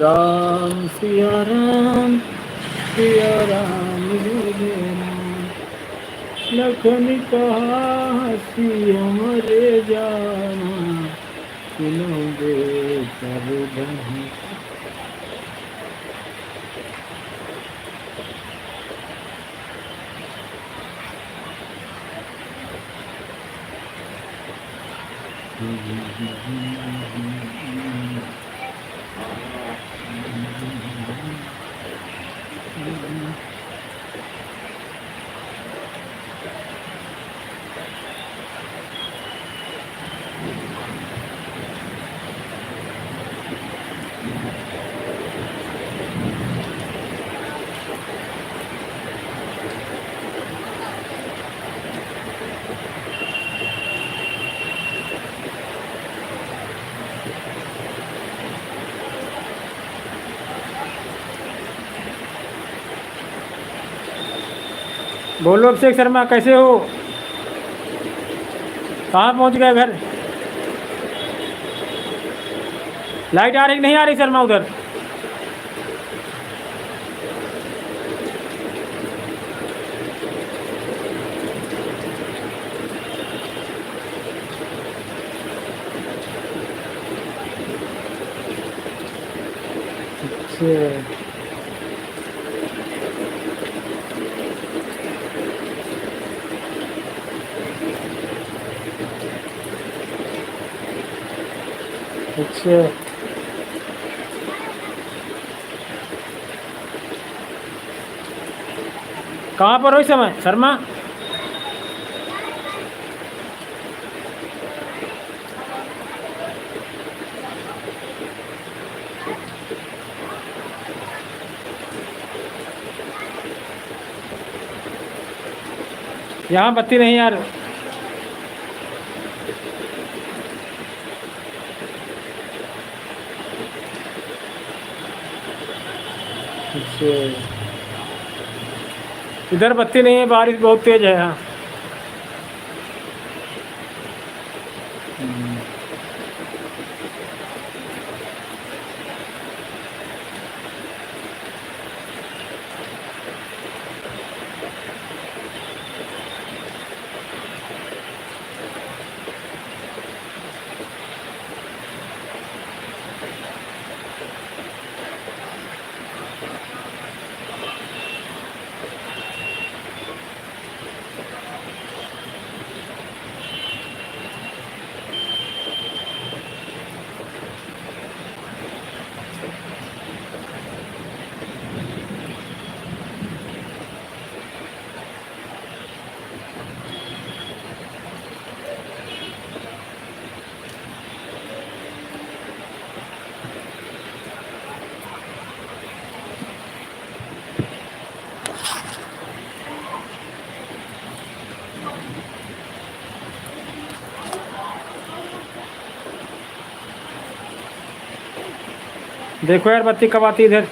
राम सिया राम बोले राम। लखन कहा हसी हमरे जाना, सुनो दे कर दही। बोलो अभिषेक शर्मा, कैसे हो? कहाँ पहुँच गए घर? लाइट आ रही कि नहीं आ रही शर्मा उधर? अच्छा, अच्छा। कहाँ पर हो इस समय शर्मा? यहाँ बत्ती नहीं यार। अच्छा, इधर बत्ती नहीं है, बारिश बहुत तेज है यहाँ। देखो यार बत्ती कब आती इधर।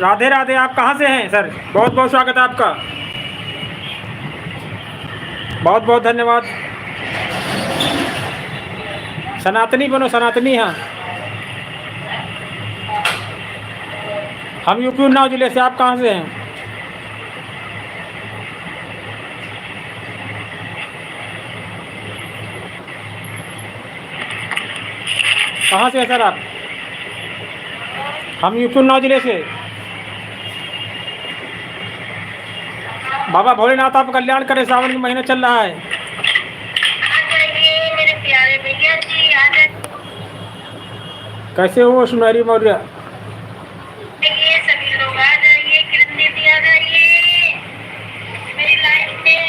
राधे राधे। आप कहाँ से हैं सर? बहुत बहुत स्वागत है आपका, बहुत बहुत धन्यवाद। सनातनी बनो, सनातनी। हाँ, हम यूपी उन्नाव जिले से। आप कहाँ से हैं? कहाँ से हैं सर आप? हम यूपी उन्नाव जिले से। बाबा भोलेनाथ आप कल्याण करें। सावन का महीना चल रहा है। मेरे प्यारे भैया जी आ जाइए। कैसे हो सुनहरी मौर्य? सभी लोग आ जाइए, किरण दीदी आ जाइए मेरी लाइफ में।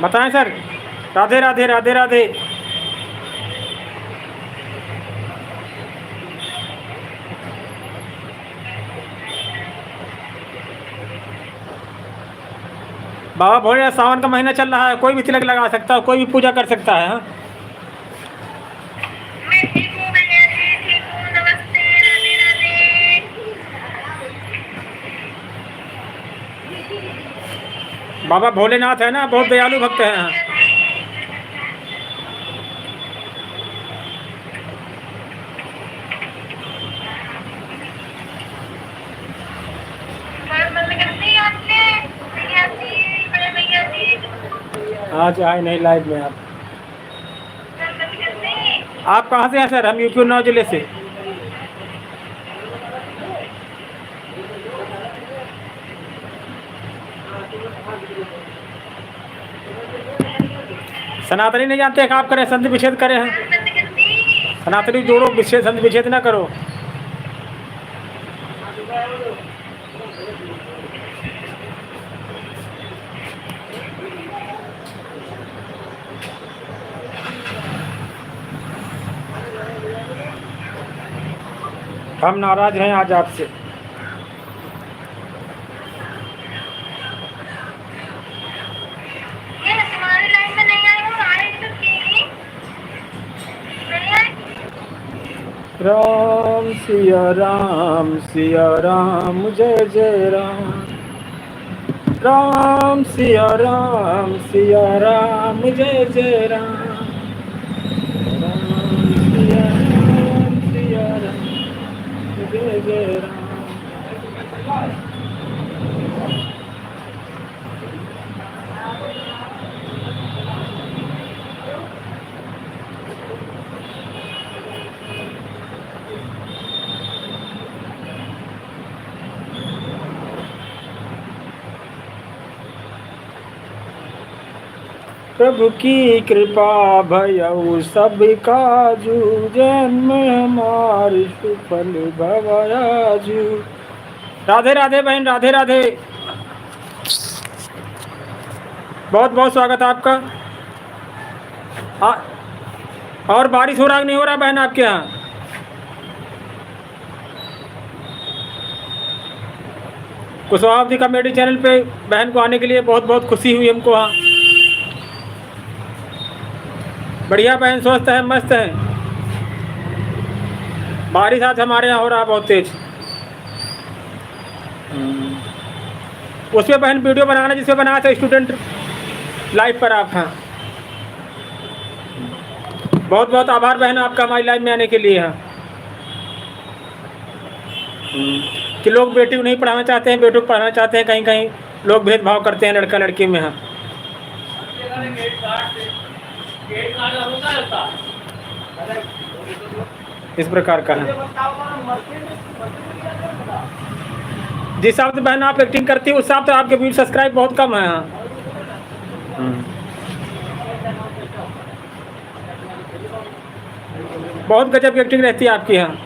बताएं सर। राधे राधे, राधे राधे। बाबा भोलेनाथ सावन का महीना चल रहा है, कोई भी तिलक लगा सकता है, कोई भी पूजा कर सकता है। हाँ, मैं ठीक हूँ भैया जी, ठीक हूँ। नमस्ते, राधे राधे। बाबा भोलेनाथ है ना, बहुत दयालु भक्त हैं। हाँ, बात बंद कर दी आपने भैया जी, बड़े भैया जी। आज आए नहीं लाइव में आप। बात बंद कर दी। आप कहाँ से हैं सर? हम यूपी उन्नाव जिले से। सनातनी नहीं जानते आप करें, संधि विच्छेद करें। हैं बात बंद कर दी। सनातनी जोड़ो, विच्छेद संधि विच्छेद ना करो। हम नाराज हैं आज आपसे। ये तुम्हारी लाइन में नहीं आई हूँ, आई तो थी। नहीं आई। राम सिया राम जय जय राम। राम सिया राम जय जय राम। राम सिया राम जय जय राम। प्रभु की कृपा भयउ सब काजू, जन्म हमार सुफल भवयाजू। राधे राधे बहन, राधे राधे। बहुत बहुत स्वागत है आपका। और बारिश हो रहा कि नहीं हो रहा बहन आपके यहाँ? कुशवाहा कॉमेडी चैनल पे बहन को आने के लिए बहुत बहुत खुशी हुई हमको। हाँ, बढ़िया बहन, स्वस्थ है, मस्त है। बारिश आज हमारे यहाँ हो रहा बहुत तेज। उसमें बहन वीडियो बनाना जिसमें बनाया था स्टूडेंट लाइव पर आप। हाँ, बहुत बहुत आभार बहन आपका हमारी लाइव में आने के लिए। हाँ, कि लोग बेटी को नहीं पढ़ाना चाहते हैं, बेटों को पढ़ाना चाहते हैं। कहीं कहीं लोग भेदभाव करते हैं लड़का लड़की में। हाँ, इस प्रकार का है। जिस हिसाब से बहन आप एक्टिंग करती है उस हिसाब से आपके व्यूज सब्सक्राइब बहुत कम है। हाँ, बहुत गजब की एक्टिंग रहती है आपकी। हाँ,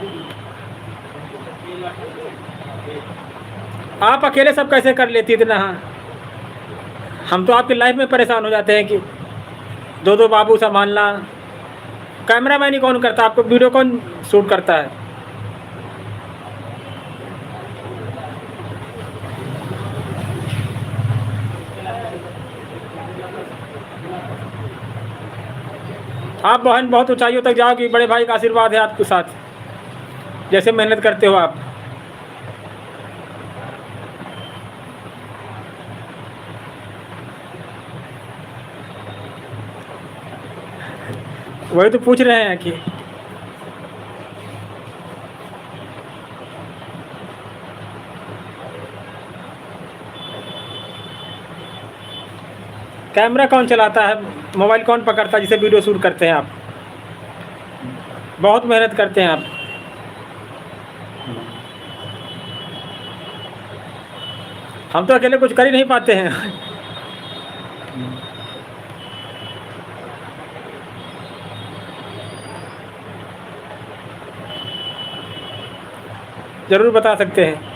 आप अकेले सब कैसे कर लेती इतना? हाँ, हम तो आपकी लाइफ में परेशान हो जाते हैं कि दो दो बाबू संभालना। कैमरा मैन ही कौन करता, आपको वीडियो कौन शूट करता है? आप बहन बहुत ऊंचाइयों तक जाओगी, बड़े भाई का आशीर्वाद है आपके साथ। जैसे मेहनत करते हो आप। वही तो पूछ रहे हैं कि कैमरा कौन चलाता है, मोबाइल कौन पकड़ता है जिसे वीडियो शूट करते हैं आप? बहुत मेहनत करते हैं आप। हम तो अकेले कुछ कर ही नहीं पाते हैं। ज़रूर बता सकते हैं।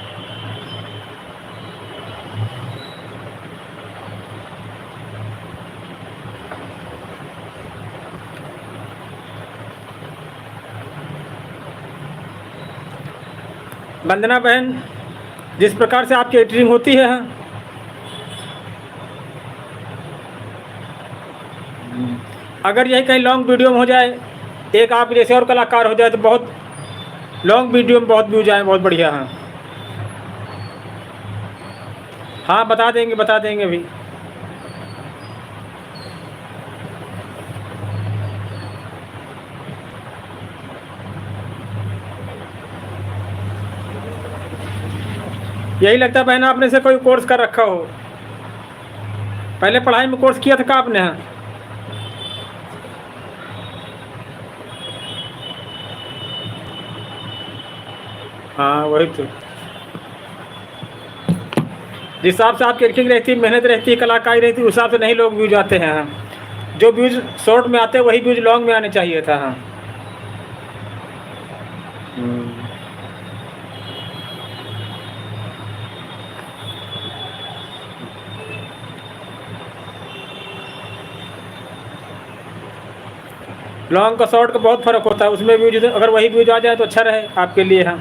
वंदना बहन, जिस प्रकार से आपकी एडिटिंग होती है, अगर यही कहीं लॉन्ग वीडियो में हो जाए, एक आप जैसे और कलाकार हो जाए तो बहुत लॉन्ग वीडियो में बहुत व्यूज आए, बहुत बढ़िया। हाँ हाँ, बता देंगे भी। यही लगता है बहन आपने से कोई कोर्स कर रखा हो, पहले पढ़ाई में कोर्स किया था क्या आपने? हाँ वही तो, जिस हिसाब से आपकी एडिटिंग रहती है, मेहनत रहती है, कलाकारी रहती है, उस हिसाब से नहीं लोग व्यूज आते हैं। हाँ, जो व्यूज शॉर्ट में आते हैं वही व्यूज लॉन्ग में आने चाहिए था। हाँ लॉन्ग का शॉर्ट का बहुत फ़र्क होता है, उसमें व्यूज अगर वही व्यूज आ जाए तो अच्छा रहे आपके लिए। हाँ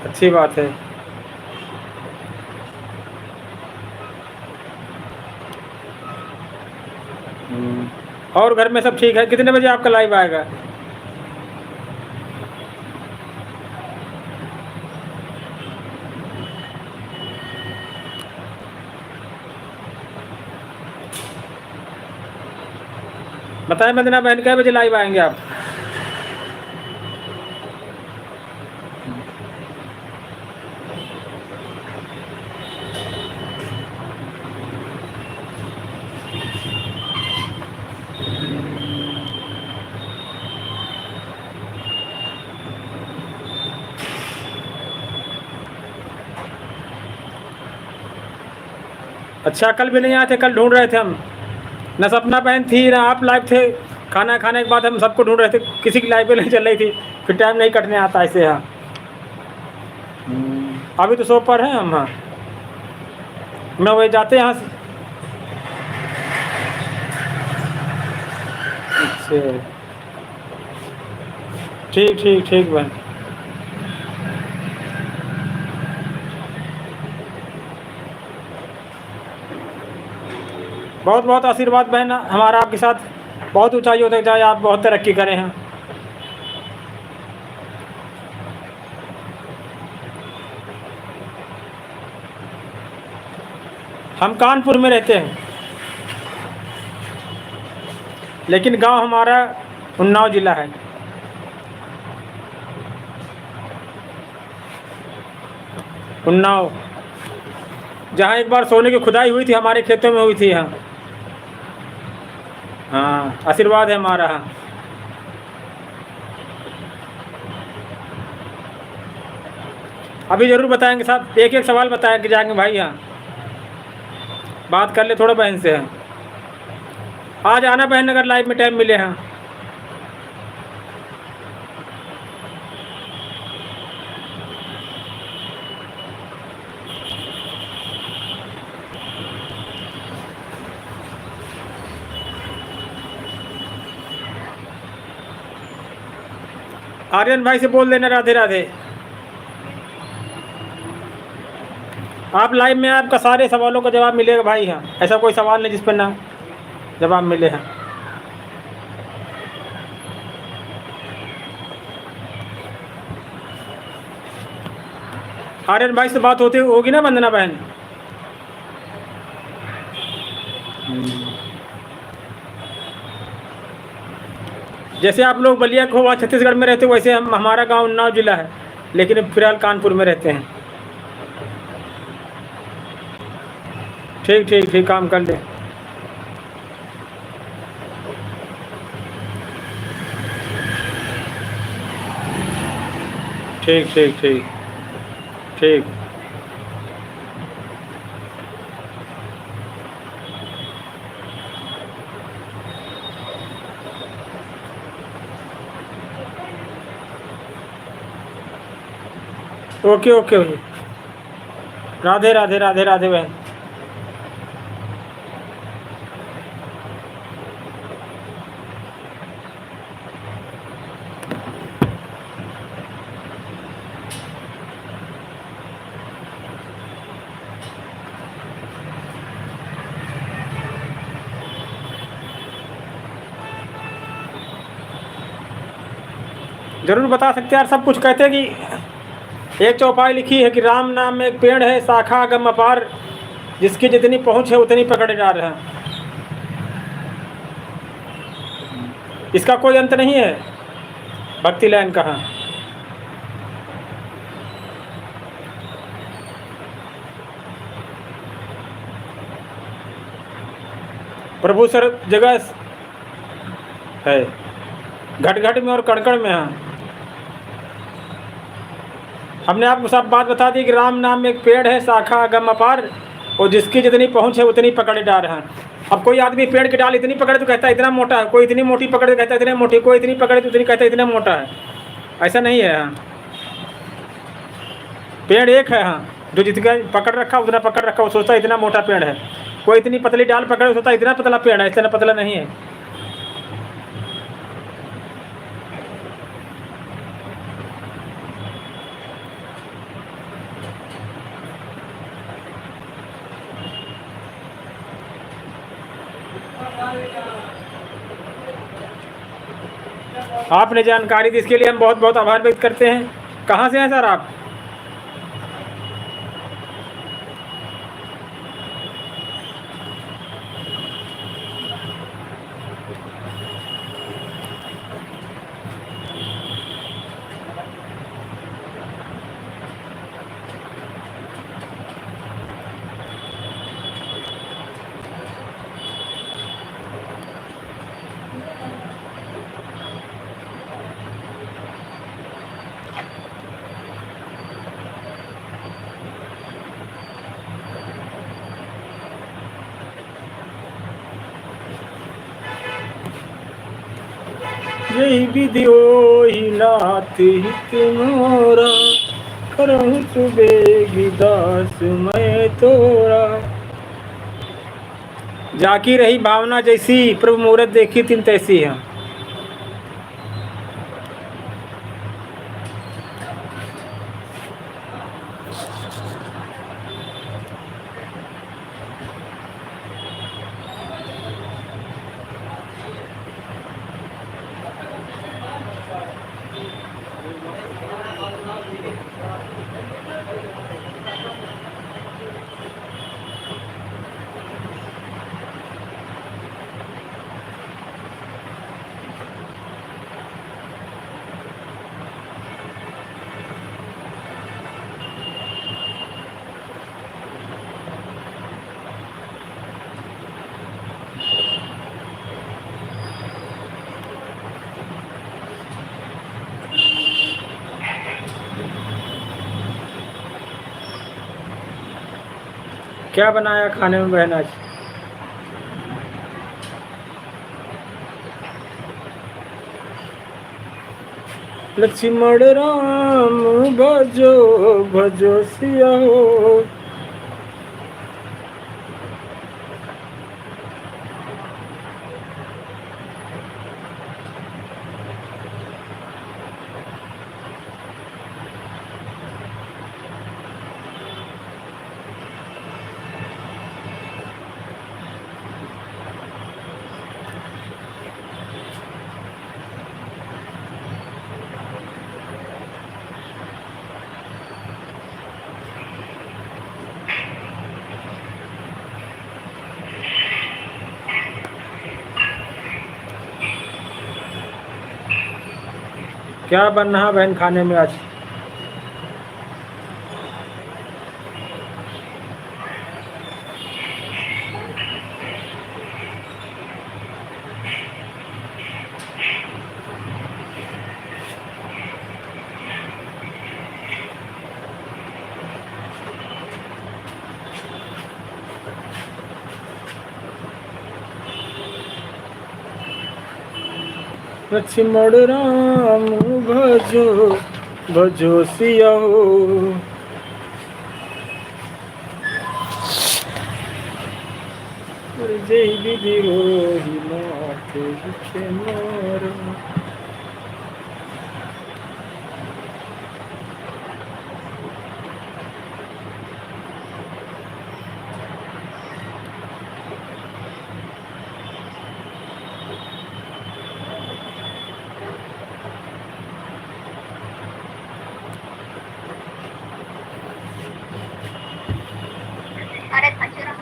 अच्छी बात है। और घर में सब ठीक है? कितने बजे आपका लाइव आएगा? बताएं मदीना बहन, कितने बजे लाइव आएंगे आप? अच्छा, कल भी नहीं आए थे? कल ढूंढ रहे थे हम, न सपना बहन थी ना आप लाइव थे। खाना खाने के बाद हम सबको ढूंढ रहे थे, किसी की लाइव नहीं चल रही थी, फिर टाइम नहीं कटने आता ऐसे। हाँ अभी तो शॉप पर हैं हम। हाँ मैं वही जाते यहाँ से। अच्छा ठीक ठीक ठीक बहन। बहुत बहुत आशीर्वाद बहन हमारा आपके साथ, बहुत ऊंचाई होते जाए, आप बहुत तरक्की करें हैं। हम कानपुर में रहते हैं, लेकिन गांव हमारा उन्नाव जिला है। उन्नाव, जहाँ एक बार सोने की खुदाई हुई थी, हमारे खेतों में हुई थी। हाँ हाँ आशीर्वाद है हमारा। हाँ अभी ज़रूर बताएंगे साहब, एक एक सवाल बताएंगे जाएंगे भाई। हाँ बात कर ले थोड़ा बहन से। हाँ आज आना बहन अगर लाइव में टाइम मिले। हाँ आर्यन भाई से बोल देना राधे राधे। आप लाइव में आपका सारे सवालों का जवाब मिलेगा भाई। हाँ, ऐसा कोई सवाल नहीं जिस पर ना जवाब मिले हैं। आर्यन भाई से बात होती होगी ना वंदना बहन? जैसे आप लोग बलिया खोवा छत्तीसगढ़ में रहते हो, वैसे हम हमारा गांव उन्नाव जिला है, लेकिन फिलहाल कानपुर में रहते हैं। ठीक ठीक ठीक, काम कर ले। ठीक ठीक ठीक ठीक। ओके ओके भाई, राधे राधे राधे राधे बहन। जरूर बता सकते हैं यार। सब कुछ कहते हैं कि एक चौपाई लिखी है कि राम नाम में एक पेड़ है, शाखा अगम अपार, जिसकी जितनी पहुंच है उतनी पकड़े जा रहे हैं। इसका कोई अंत नहीं है। भक्ति लाइन कहाँ? प्रभु सर जगह है, घट घट में और कण कण में है। हमने आपको सब बात बता दी कि राम नाम में एक पेड़ है, शाखा अगम अपार, और जिसकी जितनी पहुंच है उतनी पकड़े जा रहे हैं। अब कोई आदमी पेड़ की डाल इतनी पकड़े तो कहता है इतना मोटा है, कोई इतनी मोटी पकड़े तो कहता है इतनी मोटी, कोई इतनी पकड़े तो इतनी कहता है इतना मोटा है। ऐसा नहीं है। हाँ, पेड़ एक है। हाँ, जो जितना पकड़ रखा उतना पकड़ रखा, वो सोचता है इतना मोटा पेड़ है। कोई इतनी पतली डाल पकड़े सोचता है इतना पतला पेड़ है, इतना पतला नहीं है। आपने जानकारी दी, इसके लिए हम बहुत बहुत आभार व्यक्त करते हैं। कहाँ से हैं सर आप? यही विधि ओही नाथ हित मोरा, करहु सुबेगी दास मैं तोरा। जाकी रही भावना जैसी, प्रभु मूरत देखी तिन तैसी है। क्या बनाया खाने में बहन आज? लक्ष्मण राम भजो भजो सिया हो। क्या बन रहा बहन खाने में आज? लक्ष्मण राम भजो भजो सिया हो। जय विधि रोहि माथे बिचे मोर। अरे कचरा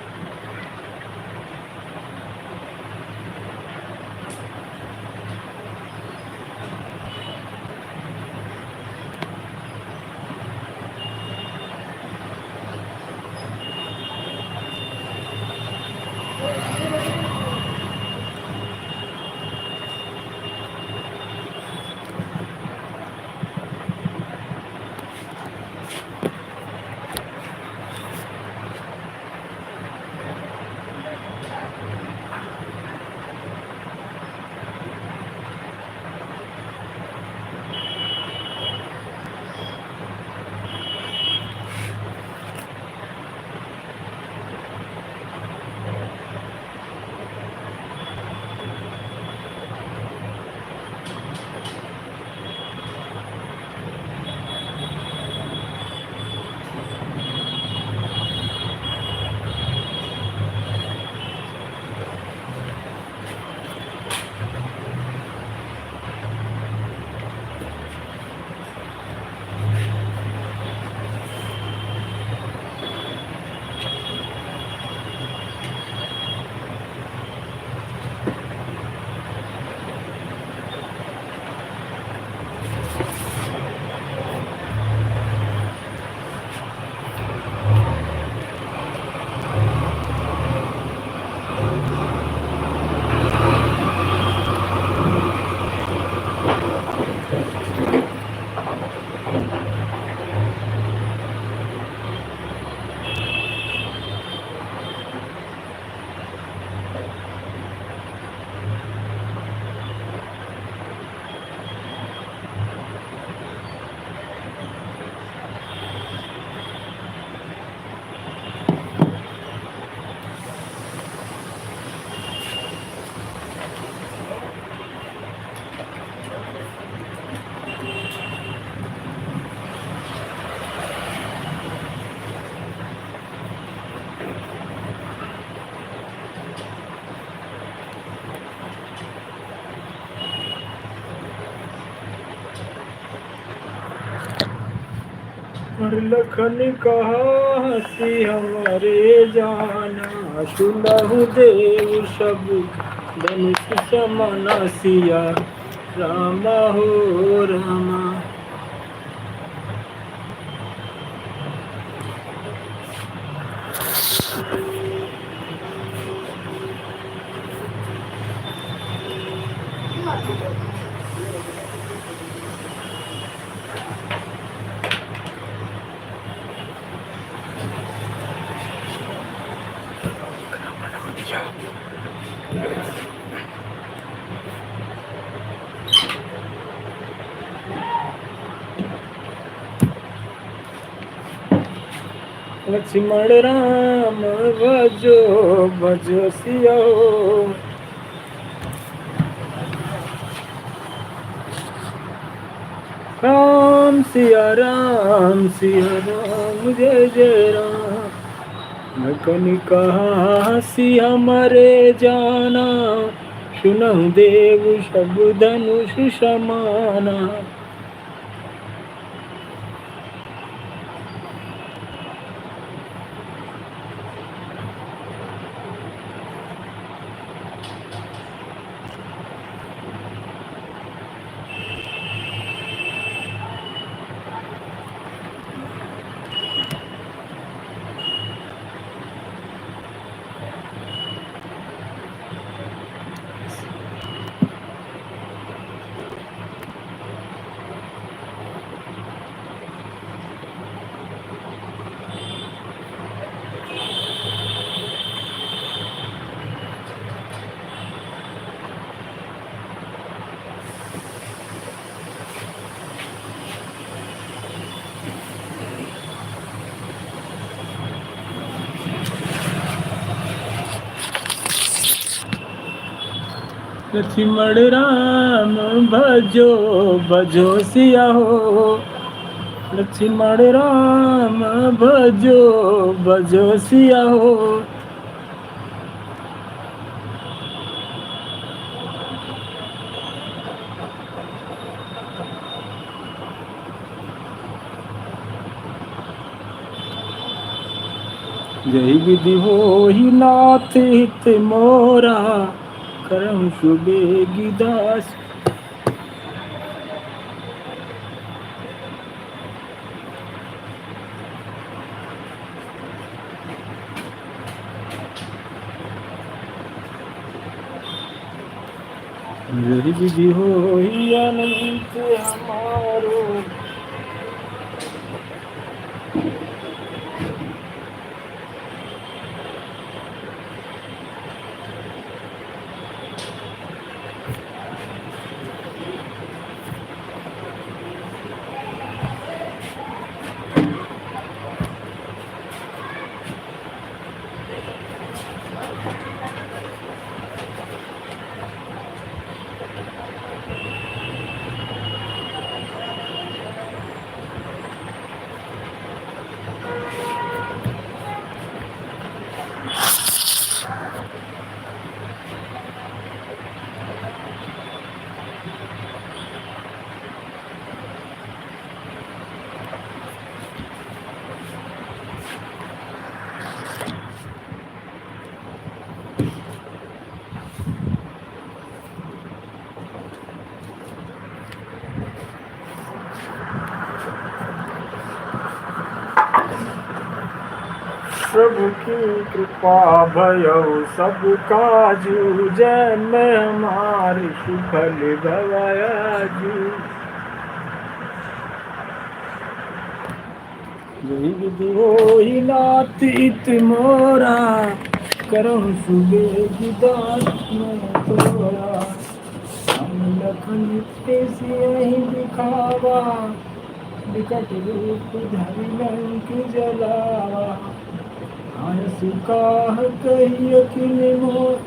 लखन कहा हसी हमारे जाना। सुनहु देव सब धनुष समाना। सिया रामा हो रामा। लक्ष्मण राम भजो भजो सिया हो। राम सिया राम जय जय राम। लखन कहा हसी हमारे जाना। सुनहु देव सब धनुष समाना। लक्ष्मण राम भजो भजो सिया हो, लक्ष्मण राम भजो भजो सिया हो। जय विधि हो ही नाथ हित मोरा, करम सुबेगी दास। जय विधि हो ही अनंत हमारो, प्रभु की कृपा भयउ सब काजू, जय में हमारी सुफल भवायाजू। जय विधि होई नाथ हित मोरा, करहु सुबेगी दास मैं तोरा। हम लखन ते सियहि दिखावा, विकट रूप धरि लंक जलावा। आयस काह कहिय किन मोर,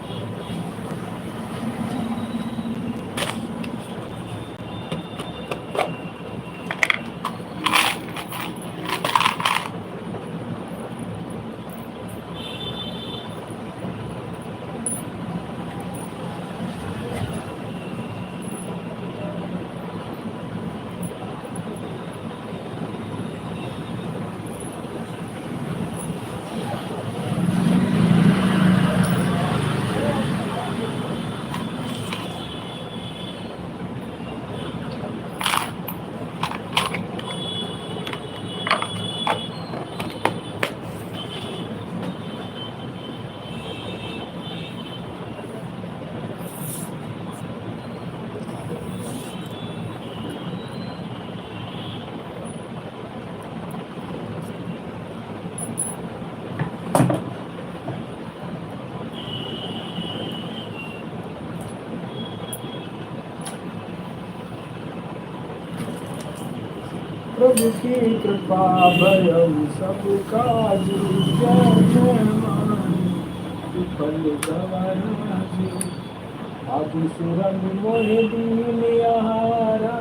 प्रभु की कृपा भयउ सब काजू, जय जय मानी सुफल गवायाजू। आदि सुरन मोहि दीन आहारा,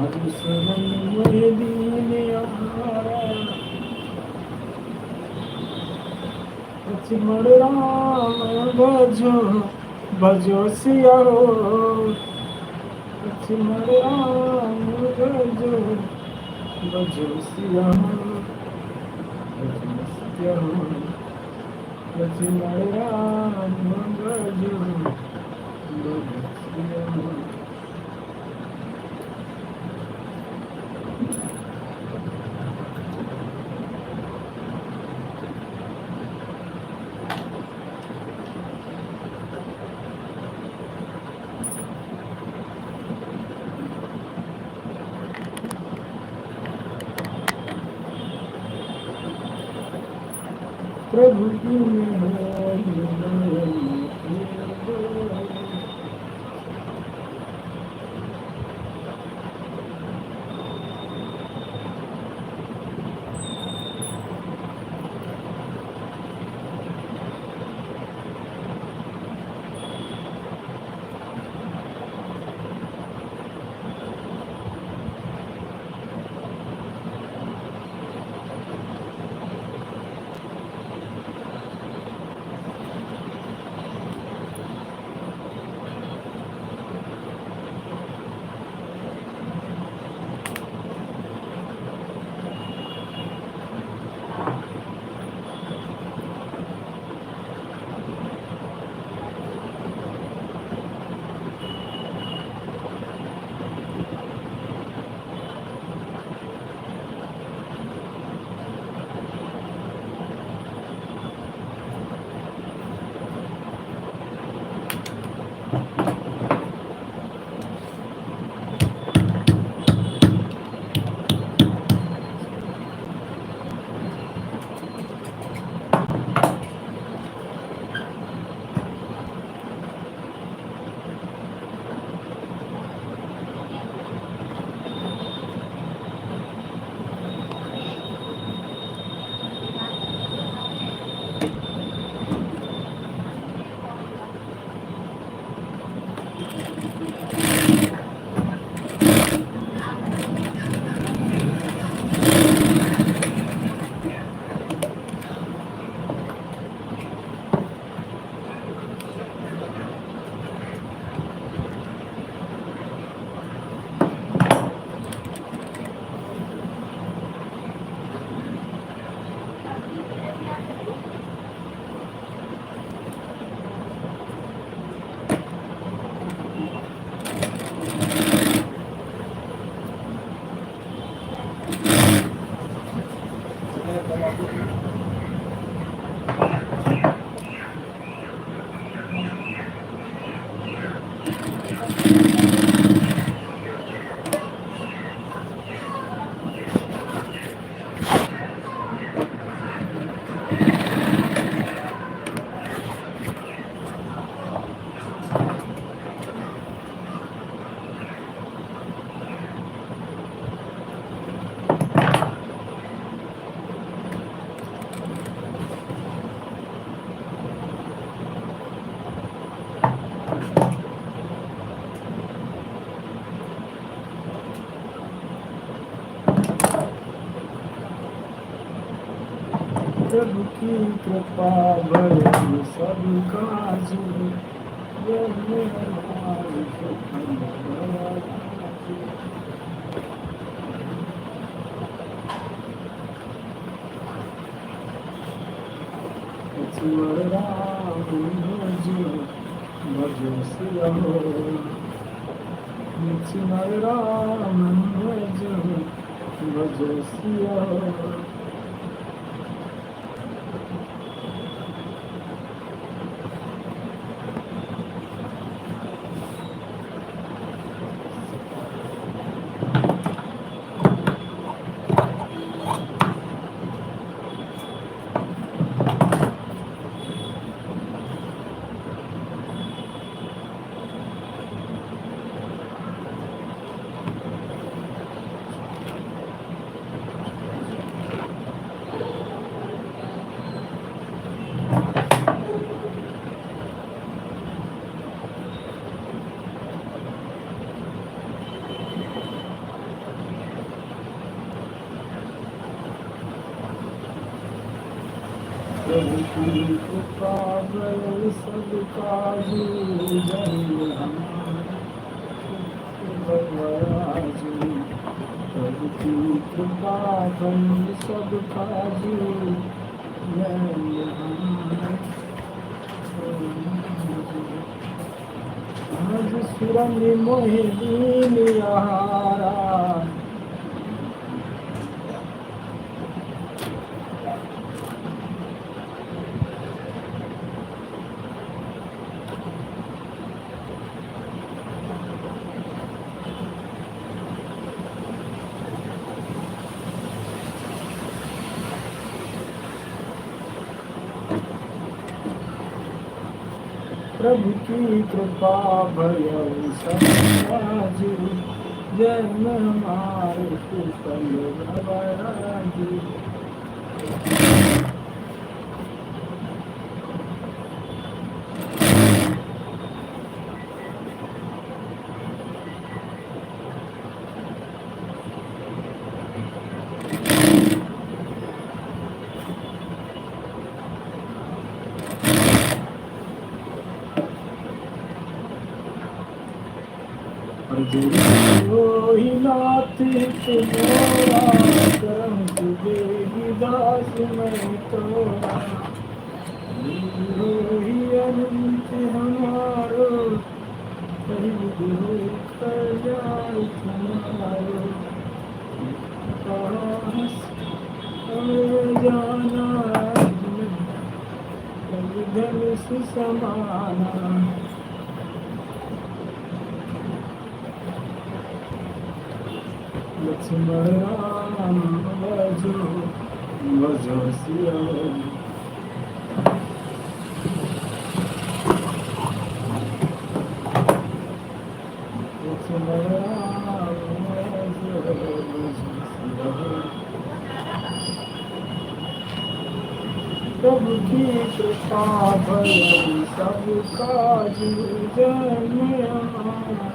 आदि सुरन मोहि दीन आहारा। लक्ष्मण राम भजो भजो सिया हो, लक्ष्मण राम भजो भजो सिया हो, भजो सिया हो। लक्ष्मण राम भजो भजो सिया हो। प्रभु की मेहर। प्रभु की कृपा बड़ी सब काज राम भजो सिया राम भजो सिया। प्रभु की कृपा बड़ी सब काज प्रभु की कृपा बड़ी सब काज आज सुरंग मोहि दीन आहारा प्रभु की कृपा भय सब राजू, जन्म हमारे कुशल भवराजू। ही नाथ मोरा, करम तुझे दास मैं तोरा। ही अनंत हमारो, कहीं हो कर जाए तुम्हारो। कहाँ हमें जाना, धनुष समाना। लक्ष्मण राम भजो भजो सिया। लक्ष्मण राम भजो भजो सिया। प्रभु की कृपा भय सब काज, जन्म हमारा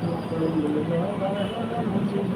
कुशल भवराजू।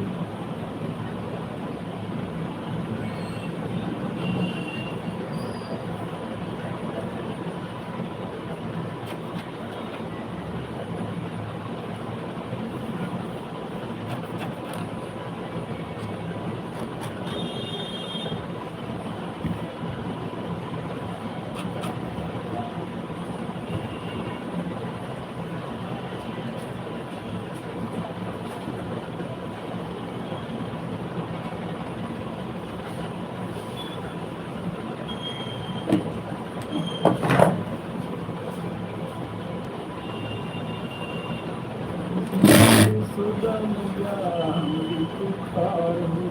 सुदन जामी पुकार हो,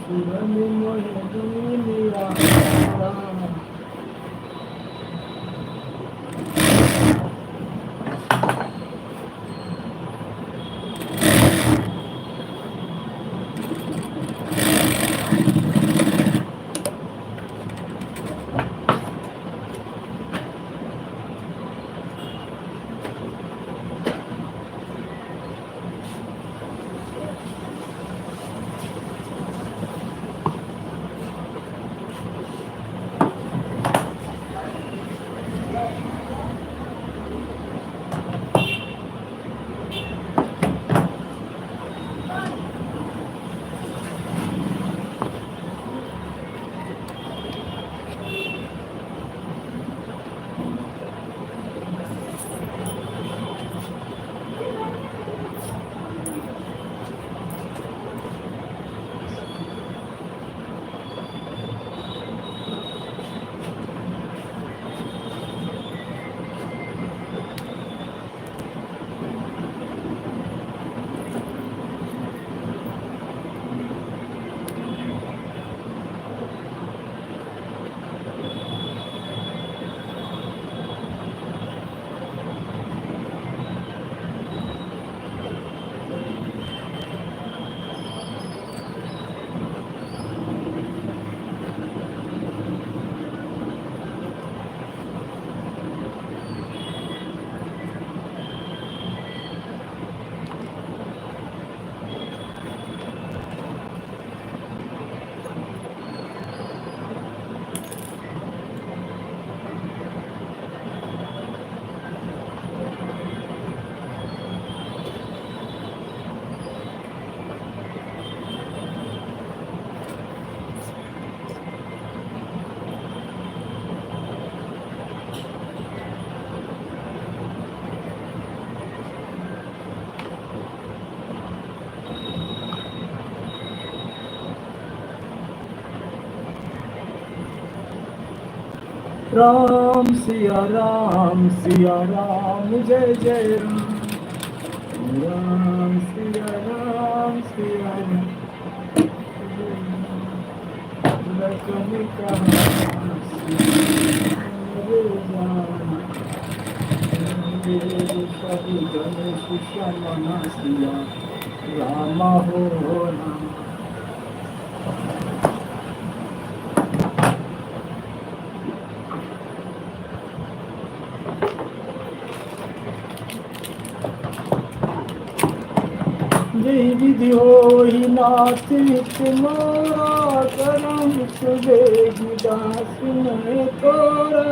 सुदन मोह दुनिया। राम सिया राम जय जय राम। राम सिया राम राम हो राम जय विधि हो ही नाथ नित मोरा करम सुबे दास में तोरा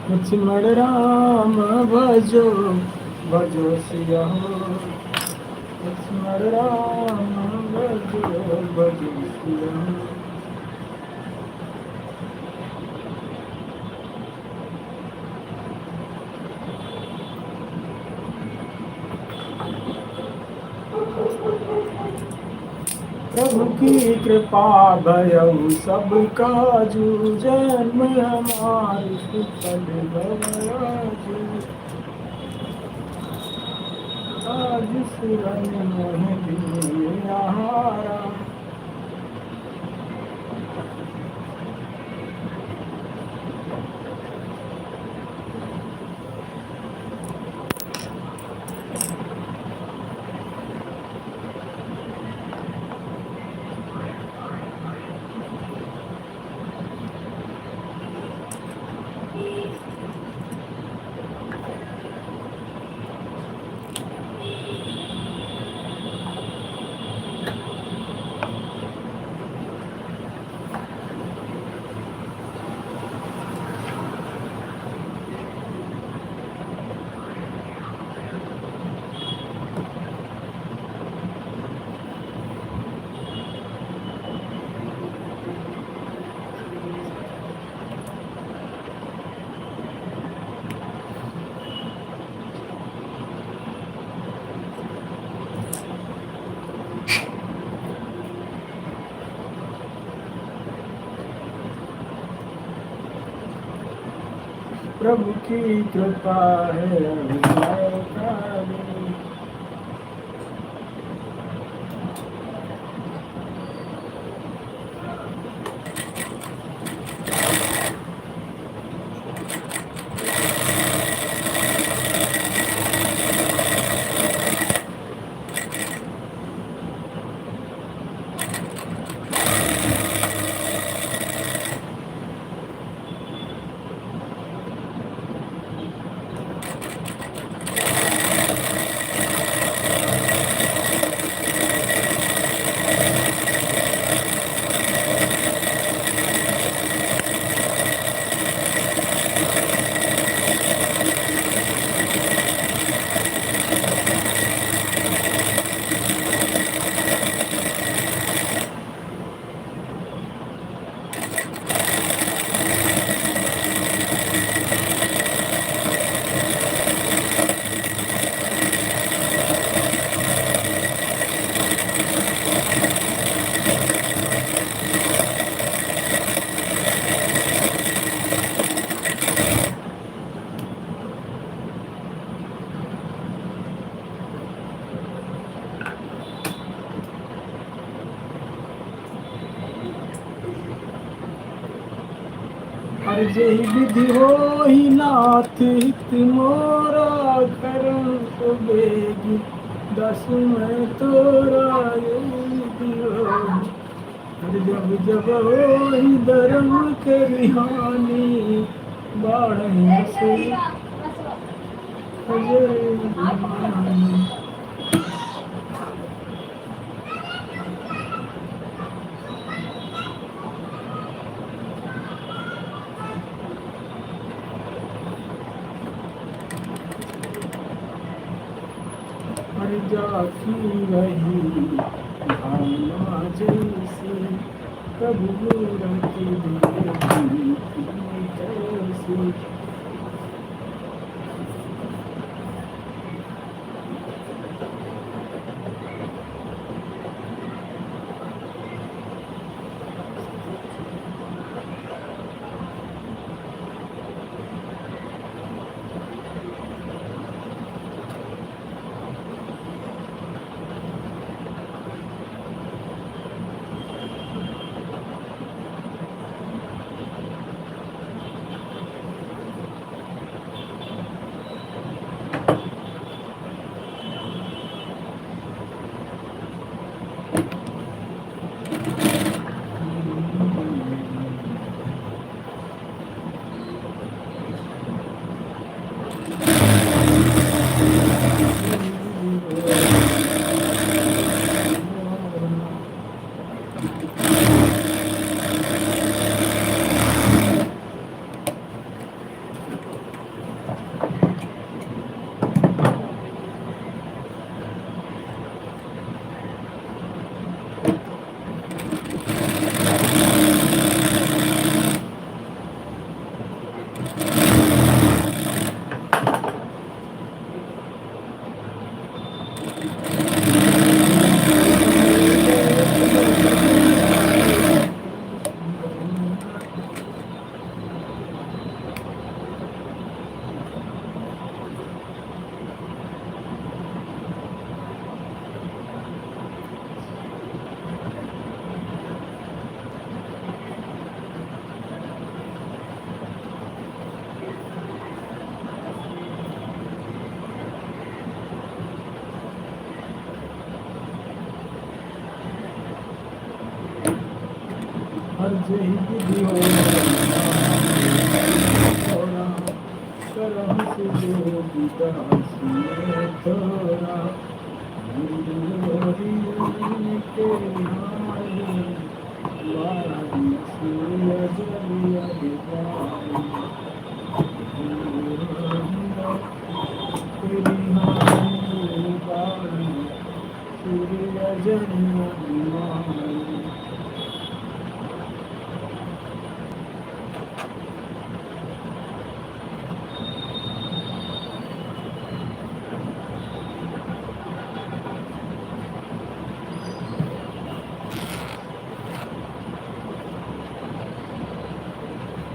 लक्ष्मण राम भजो भजो सिया लक्ष्मण राम भजो भजो सिया प्रभु की कृपा भयउ सब काजू जन्म हमार सुफल भवराजू आज सुरन मोह दिए आहारा प्रभु की कृपा है अविनाकारी। जय विधि हो ही नाथ हित मोरा करम तो बेगी दस मैं तोरा यही हो जब जब हो ही धर्म के रिहानी बाढ़ से जाती रही भावना जैसे कभी मूर्ति देखी कैसी हर जही की हो थोड़ा करम से जो बिदासी थोड़ा मुंदोरी के नाई वारी सूरज अजलिया तेरी हाई बारी सूर्य जन्म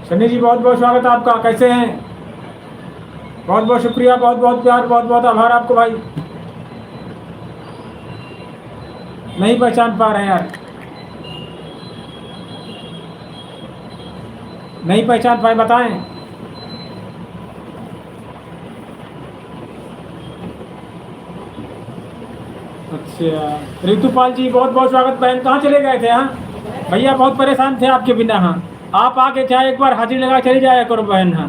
सनी जी बहुत बहुत स्वागत है आपका। कैसे हैं? बहुत बहुत शुक्रिया, बहुत बहुत प्यार, बहुत बहुत आभार आपको भाई। नहीं पहचान पा रहे हैं यार, नहीं पहचान पाए, बताएं। अच्छा ऋतुपाल जी बहुत बहुत स्वागत। बहन कहाँ चले गए थे? हाँ भैया बहुत परेशान थे आपके बिना। हाँ आप आके चाहे एक बार हाजिरी लगा चली जाया करो बहन। हाँ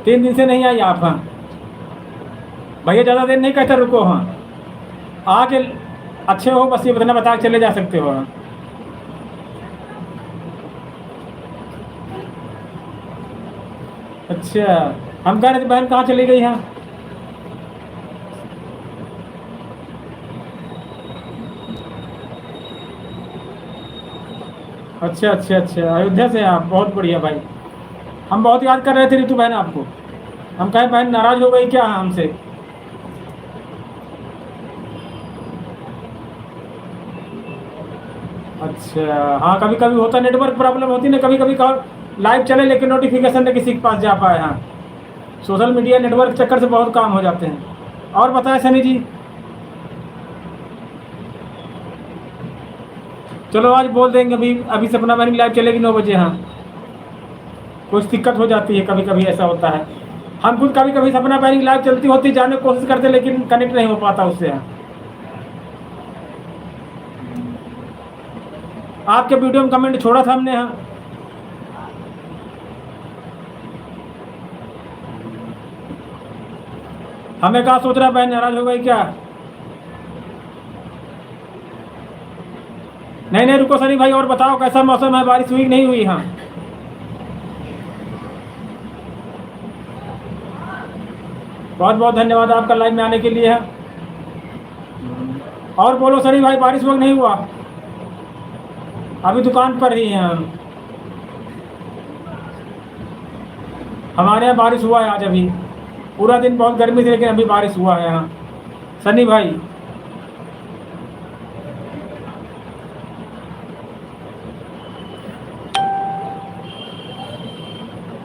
3 दिन से नहीं आई आप। हाँ भैया ज़्यादा देर नहीं कहते, रुको। हाँ आके अच्छे हो बस ये बता के चले जा सकते हो। हाँ अच्छा हम कह रहे थे बहन कहाँ चली गई? हाँ अच्छा अच्छा अच्छा अयोध्या से आप, बहुत बढ़िया भाई। हम बहुत याद कर रहे थे ऋतु बहन आपको। हम कहें बहन नाराज हो गई क्या हमसे? अच्छा हाँ कभी कभी होता, नेटवर्क प्रॉब्लम होती ना कभी कभी। लाइव चले लेकिन नोटिफिकेशन नहीं किसी के पास जा पाए। हाँ सोशल मीडिया नेटवर्क चक्कर से बहुत काम हो जाते हैं। और बताएं सनी जी। चलो आज बोल देंगे, अभी सपना बहन लाइव चलेगी 9 बजे। हाँ कुछ दिक्कत हो जाती है, कभी कभी ऐसा होता है। हम खुद कभी कभी सपना बहन लाइव चलती होती जाने की कोशिश करते लेकिन कनेक्ट नहीं हो पाता उससे। हाँ आपके वीडियो में कमेंट छोड़ा था हमने। हाँ हमें कहा सोच रहा बहन नाराज हो गई क्या? नहीं नहीं रुको सनी भाई, और बताओ कैसा मौसम है? बारिश हुई नहीं हुई? हाँ बहुत बहुत धन्यवाद आपका लाइव में आने के लिए। है और बोलो सनी भाई, बारिश वक्त नहीं हुआ? अभी दुकान पर ही हैं हम। हमारे यहाँ बारिश हुआ है आज। अभी पूरा दिन बहुत गर्मी थी लेकिन अभी बारिश हुआ है यहाँ सनी भाई।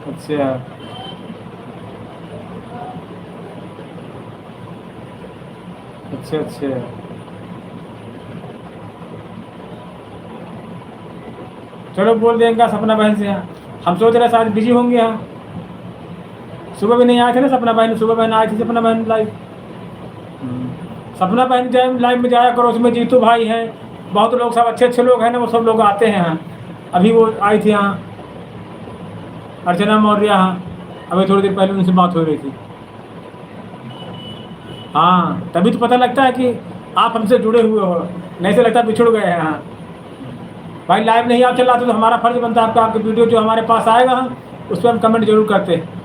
अच्छा अच्छा अच्छा चलो बोल देंगे सपना बहन से। यहाँ हम सोच रहे शायद बिजी होंगे। यहाँ सुबह भी नहीं आए थे ना सपना बहन, सुबह बहन आई थी सपना बहन लाइव। सपना बहन जाए लाइव में जाया करो, उसमें जीतू भाई हैं, बहुत लोग, सब अच्छे अच्छे लोग हैं ना, वो सब लोग आते हैं यहाँ। अभी वो आई थी यहाँ अर्चना मौर्य। हाँ अभी थोड़ी देर पहले उनसे बात हो रही थी। हाँ तभी तो पता लगता है कि आप हमसे जुड़े हुए हो, नहीं से लगता बिछुड़ गए हैं। हाँ भाई लाइव नहीं आप चलाते तो हमारा फर्ज बनता है आपका, आपके वीडियो जो हमारे पास आएगा हाँ उस पर हम कमेंट जरूर करते हैं।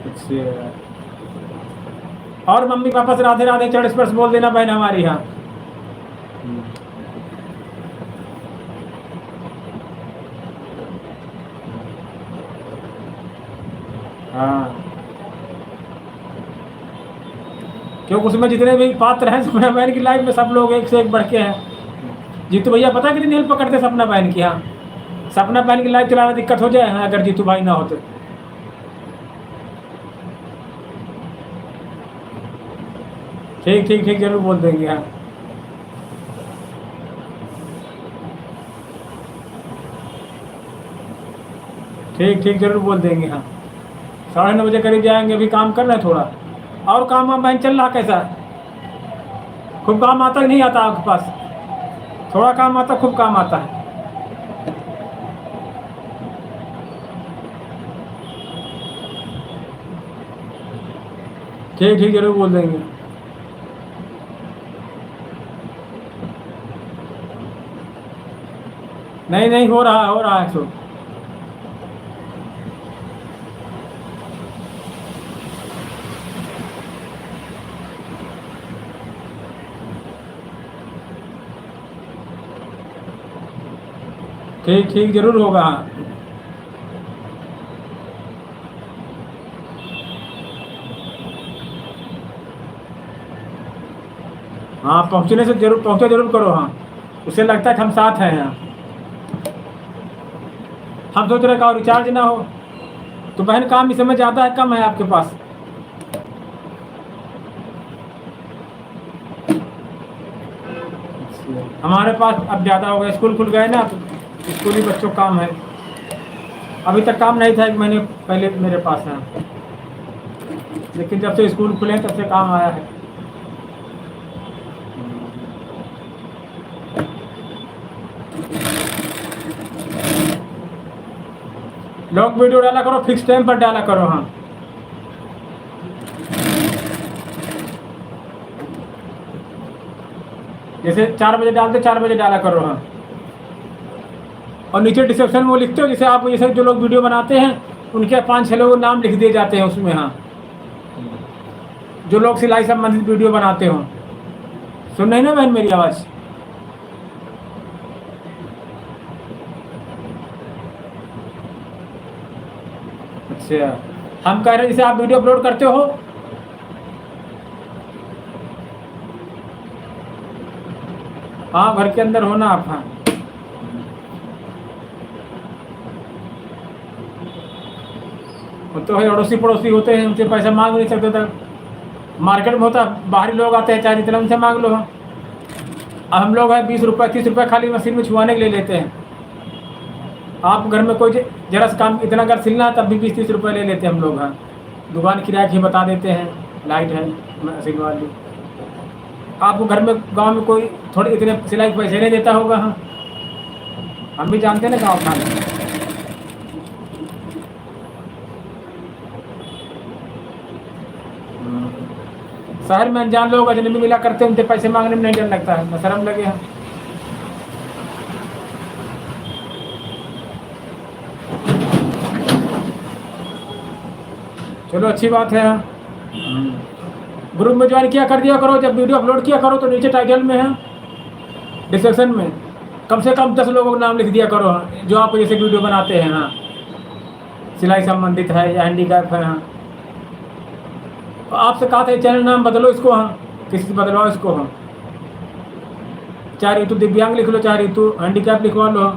अच्छा और मम्मी पापा से राधे राधे चरण स्पर्श बोल देना बहन हमारी। हाँ हाँ क्योंकि उसमें जितने भी पात्र हैं सपना बहन की लाइफ में सब लोग एक से एक बढ़ के हैं। जीतू भैया पता कितनी हेल्प करते सपना बहन की। हाँ, सपना बहन की लाइफ चलाना दिक्कत हो जाए हाँ, अगर जीतू भाई ना होते। ठीक ठीक ठीक, जरूर बोल देंगे। हाँ ठीक ठीक, जरूर बोल देंगे। हाँ 9:30 बजे करीब जाएंगे, अभी काम कर रहे हैं थोड़ा। और काम वाम बहन चल रहा कैसा? खूब काम आता कि नहीं आता आपके पास? थोड़ा काम आता, खूब काम आता है? ठीक ठीक, जरूर बोल देंगे। नहीं नहीं, हो रहा है सो। ठीक ठीक, जरूर होगा। हाँ पहुँचने से जरूर पहुँचा जरूर करो। हाँ उससे लगता है कि हम साथ हैं यहाँ। हम सोच रहे का रिचार्ज ना हो तो बहन काम इस समय ज़्यादा है कम है आपके पास? हमारे पास अब ज़्यादा हो गया, स्कूल खुल गए ना तो स्कूली बच्चों का काम है। अभी तक काम नहीं था, 1 महीने पहले मेरे पास है, लेकिन जब से स्कूल खुले तब से काम आया है। लॉन्ग वीडियो डाला करो, फिक्स टाइम पर डाला करो। हाँ जैसे 4 बजे डालते 4 बजे डाला करो। हाँ और नीचे डिस्क्रिप्शन में वो लिखते हो, जैसे आप जैसे जो लोग वीडियो बनाते हैं उनके 5-6 लोगों के नाम लिख दिए जाते हैं उसमें। हाँ जो लोग सिलाई संबंधित वीडियो बनाते हो। सुन रही ना बहन मेरी आवाज़? अच्छा, हम कह रहे हैं जैसे आप वीडियो अपलोड करते हो हाँ घर के अंदर होना आप। हाँ तो है, अड़ोसी पड़ोसी होते हैं उनसे पैसा मांग नहीं सकते था। मार्केट में होता बाहरी लोग आते हैं चाहे जितना उनसे मांग लो। हाँ अब हम लोग हैं 20 रुपये 30 रुपये खाली मशीन में छुआने के लिए लेते हैं। आप घर में कोई जरा सा काम इतना अगर सिलना है तब भी 20-30 रुपये ले लेते हैं हम लोग। हाँ दुकान किराया की बता देते हैं, लाइट है मशीन वाली। आपको घर में गांव में कोई थोड़े इतने सिलाई के पैसे नहीं देता होगा। हाँ हम भी जानते हैं ना गाँव खाने। शहर में अनजान लोग अजनबी मिला करते हैं, उनसे पैसे मांगने में नहीं डर लगता है, शर्म लगे। हैं चलो अच्छी बात है। ग्रुप में ज्वाइन किया कर दिया करो, जब वीडियो अपलोड किया करो तो नीचे टाइटल में है डिस्क्रिप्शन में कम से कम 10 लोगों का नाम लिख दिया करो जो आप जैसे वीडियो बनाते हैं। हाँ सिलाई संबंधित है या हैंडीकैप है। हाँ तो आपसे कहा था चैनल नाम बदलो इसको। हाँ किसी से बदलवाओ इसको। हाँ चाहे ऋतु दिव्यांग लिख लो, चाहे ऋतु हैंडीकैप लिखवा लो।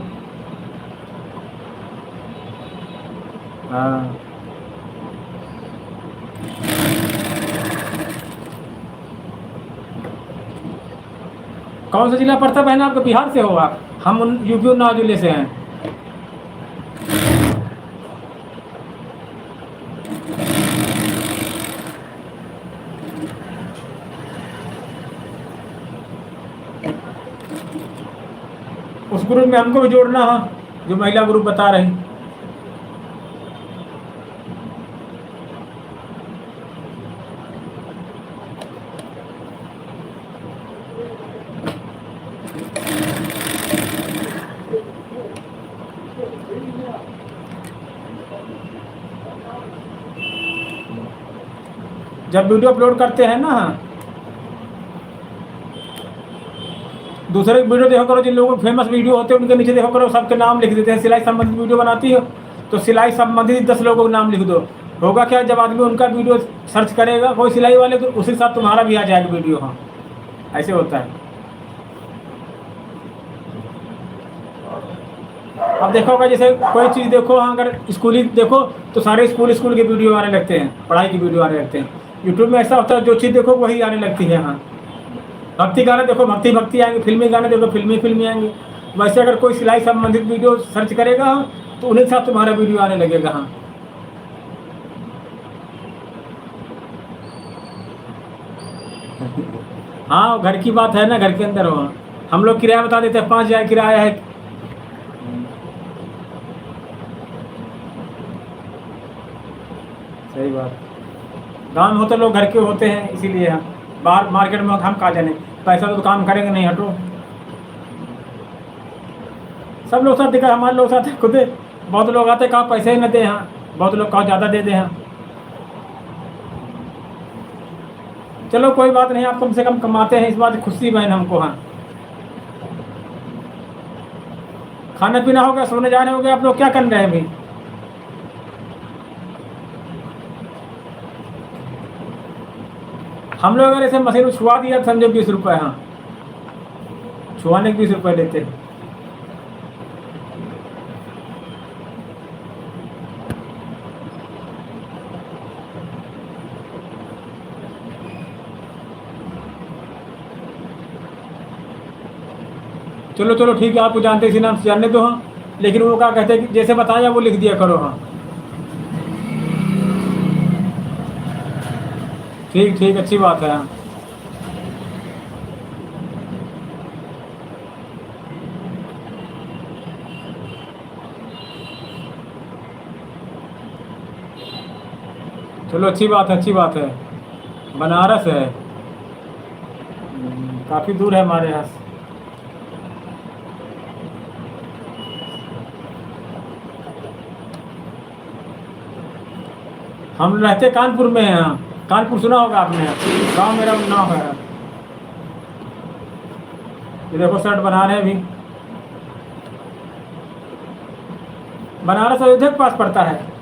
हाँ कौन सा जिला पड़ता है बहन आपका? बिहार से हो आप? हम यूपी उन्नाव जिले से हैं। उस ग्रुप में हमको भी जोड़ना है जो महिला ग्रुप बता रहे हैं। जब वीडियो अपलोड करते हैं ना दूसरे वीडियो देखो करो, जिन लोगों के फेमस वीडियो होते हैं उनके नीचे देखो करो सबके नाम लिख देते हैं। सिलाई संबंधित वीडियो बनाती हो तो सिलाई संबंधित 10 लोगों के नाम लिख दो, होगा क्या, जब आदमी उनका वीडियो सर्च करेगा कोई सिलाई वाले, तो उसी के साथ तुम्हारा भी आ जाएगा वीडियो। हाँ, ऐसे होता है। अब देखोगे जैसे कोई चीज़ देखो, हाँ, अगर स्कूली देखो तो सारे स्कूल के वीडियो आने लगते हैं, पढ़ाई की वीडियो आने लगते हैं। यूट्यूब में ऐसा होता है, जो चीज़ देखो वही आने लगती है। हाँ, भक्ति गाने देखो भक्ति आएंगे, फिल्मी गाने देखो फिल्मी आएंगे। वैसे अगर कोई सिलाई संबंधित वीडियो सर्च करेगा, हाँ, तो उन्हीं के साथ तुम्हारा वीडियो आने लगेगा। हाँ, हाँ, घर की बात है ना, घर के अंदर हो। हम लोग किराया बता देते हैं, 5,000 किराया है। सही बात। गाँव में होते लोग घर के होते हैं, इसीलिए हम बाहर मार्केट में हम कहाँ जाने, पैसा तो काम करेंगे नहीं, हटो। सब लोग साथ दिखा, हमारे लोग साथ खुद बहुत लोग आते कहाँ पैसे ही न दे। हाँ, बहुत लोग कहाँ ज़्यादा दे दे। हाँ, चलो कोई बात नहीं, आप कम से कम कमाते हैं, इस बात की खुशी बहन हमको। हाँ, खाना पीना हो गया, सोने जाने हो गया, आप लोग क्या कर रहे हैं अभी? हम लोग अगर ऐसे मशीन छुआ दिया तो समझो 20 रुपये। हाँ, छुआने के 20 रुपये लेते हैं। चलो चलो ठीक है, आपको जानते इसी नाम से जानने दो। हाँ, लेकिन वो क्या कहते हैं कि जैसे बताया वो लिख दिया करो। हाँ, ठीक ठीक, अच्छी बात है। हाँ, चलो अच्छी बात है, अच्छी बात है। बनारस है, काफ़ी दूर है हमारे यहाँ से। हम रहते कानपुर में हैं। हाँ, कानपुर सुना होगा आपने, गांव मेरा नाम है। ये देखो शर्ट बना रहे हैं अभी। बनारस अयोध्या के पास पड़ता है।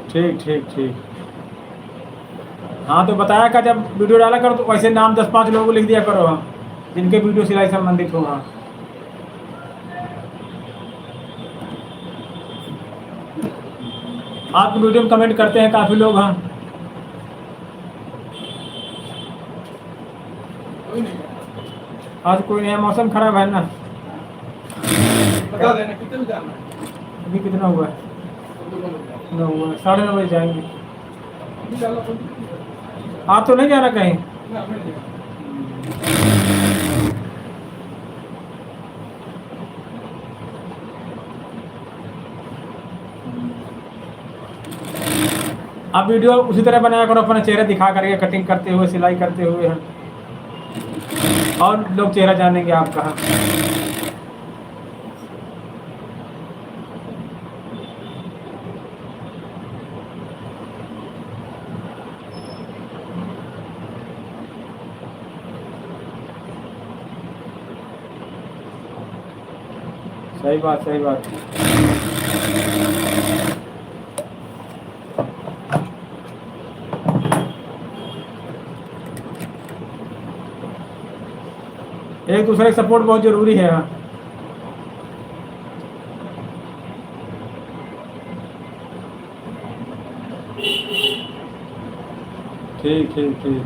ठीक ठीक ठीक। हाँ, तो बताया का जब वीडियो डाला करो तो वैसे नाम 10-5 लोगों को लिख दिया करो। हाँ, जिनके वीडियो सिलाई संबंधित हो। हाँ, आपकी वीडियो में कमेंट करते हैं काफ़ी लोग। हाँ, कोई नहीं आज कोई नहीं है, मौसम खराब है ना। बता देना कितने बजे जाना है। अभी कितना हुआ है? तो बोलो जाना। 9 हुआ, 9:30 बजे जाएंगे। अभी डाला तो आप तो नहीं जाना कहीं? ना, हमें नहीं। आप वीडियो उसी तरह बनाया करो, अपना चेहरा दिखा करके, कटिंग करते हुए, सिलाई करते हुए। हाँ, और लोग चेहरा जानेंगे आपका। हाँ, सही बात, सही बात। एक दूसरे का सपोर्ट बहुत जरूरी है। हाँ, ठीक ठीक ठीक,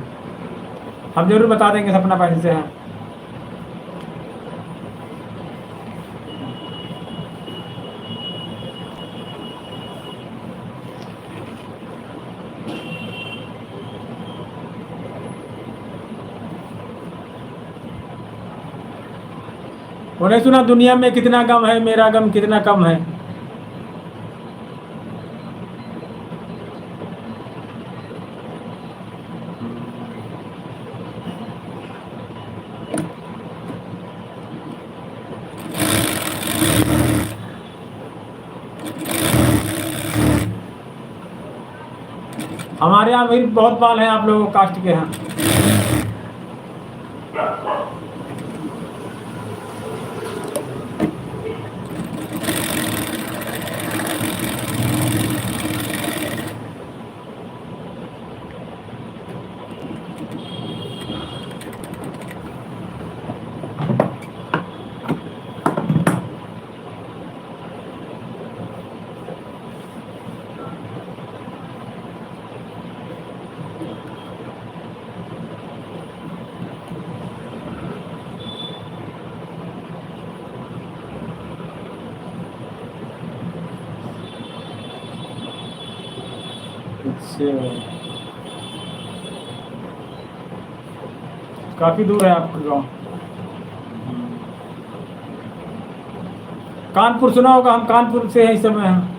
हम जरूर बता देंगे सपना पैसे से। हाँ, उन्हें सुना दुनिया में कितना गम है, मेरा गम कितना कम है। हमारे यहाँ भी बहुत बाल हैं आप लोगों कास्ट के यहाँ। काफी दूर है आपका गांव। कानपुर सुना होगा, हम कानपुर से हैं इस समय हैं।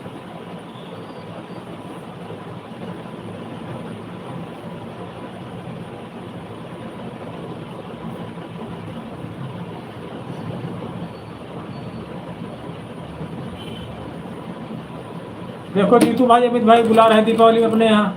देखो जीतू भाई, अमित भाई बुला रहे हैं दीपावली अपने यहाँ।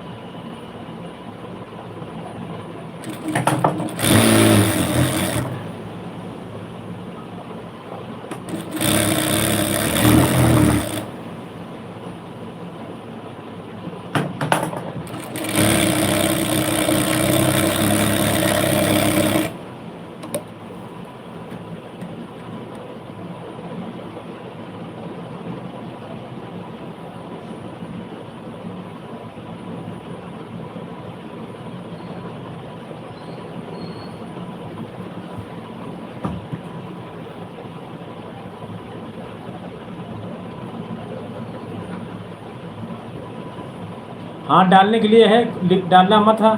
हाँ डालने के लिए है, डालना मत है।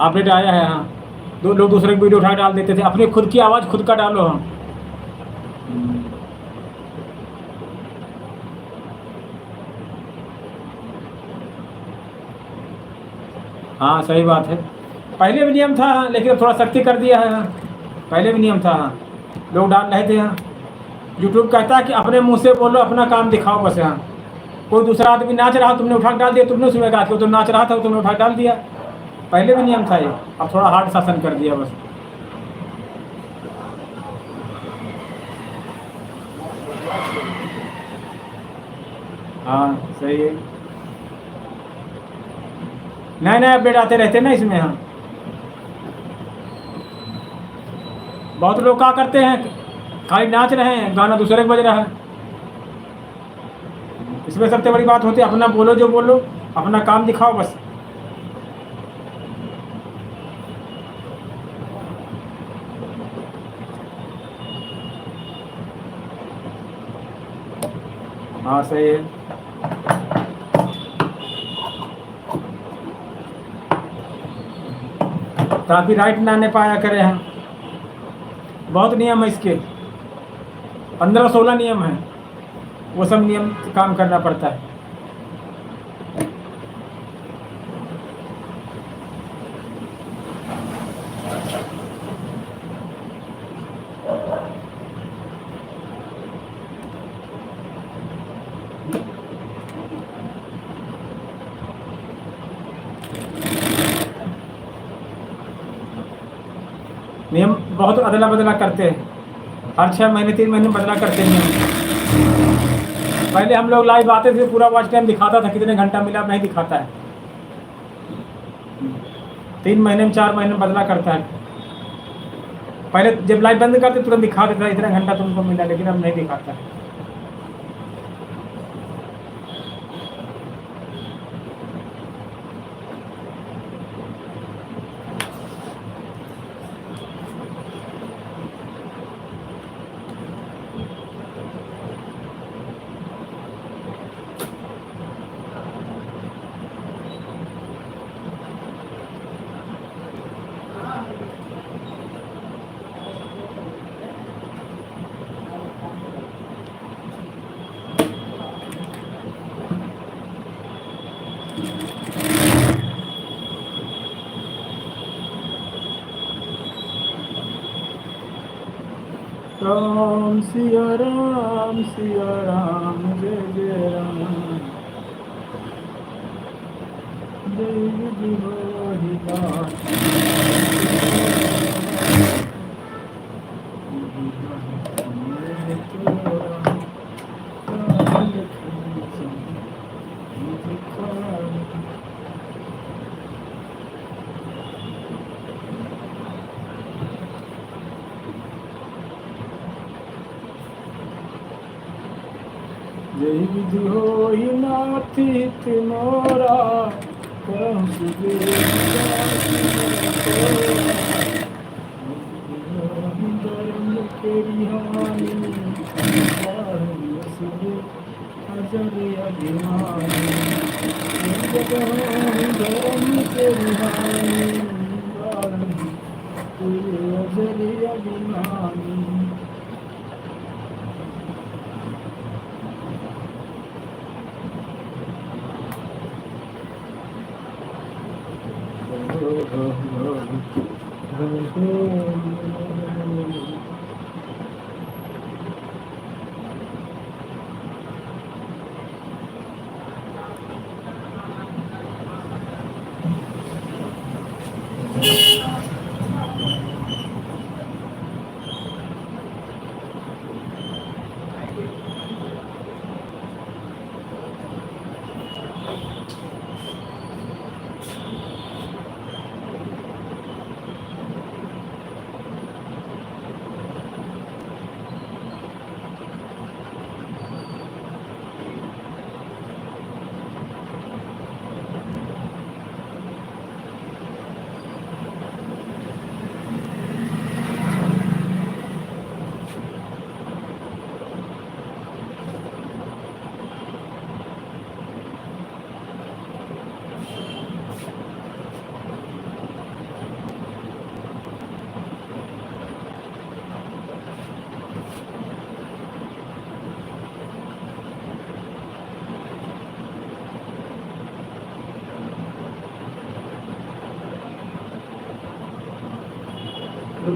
अपडेट आया है। हाँ, दो लोग दूसरे की वीडियो उठा डाल देते थे, अपनी खुद की आवाज़ खुद का डालो। हाँ हाँ सही बात है। पहले भी नियम था लेकिन अब थोड़ा सख्ती कर दिया है। हाँ पहले भी नियम था। हाँ लोग डाल रहे थे। हाँ यूट्यूब कहता है कि अपने मुंह से बोलो, अपना काम दिखाओ बस। हाँ कोई दूसरा आदमी नाच रहा, तुमने उठा डाल दिया, तुमने उसमें कहा कि तो नाच रहा था, तुमने उठा डाल दिया। पहले भी नियम था ये, अब थोड़ा हार्ड शासन कर दिया बस। हाँ सही है। नए नए अपडेट आते रहते ना इसमें। हाँ बहुत लोग क्या करते हैं, खाली नाच रहे हैं, गाना दूसरे का बज रहा है। इसमें सबसे बड़ी बात होती है अपना बोलो, जो बोलो अपना काम दिखाओ बस। हाँ सही है। काफी राइट ना आने पाया करे हैं। बहुत नियम है इसके, 15-16 नियम है। वो सब नियम काम करना पड़ता है। नियम बहुत अदला बदला करते हैं, हर 6 महीने 3 महीने बदला करते हैं नियम। पहले हम लोग लाइव आते थे, पूरा वॉच टाइम दिखाता था, कितने घंटा मिला नहीं दिखाता है। 3 महीने में 4 महीने में बदला करता है। पहले जब लाइव बंद करते तुरंत दिखा देता इतना घंटा तुमको मिला, लेकिन अब नहीं दिखाता है। राम सिया राम जय जय राम जय विधि होहि नाथ जय विधि होहि नाथ हित मोरा करम धर्म के रिहानी अजर अभिमानी धर्म के रिहानी अजर अभिमानी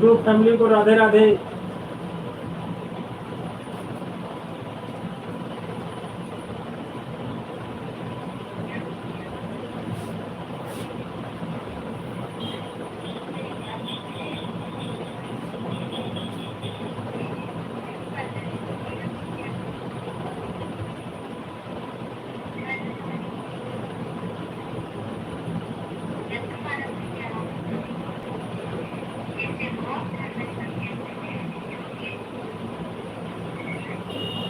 तो फैमिली को राधे राधे।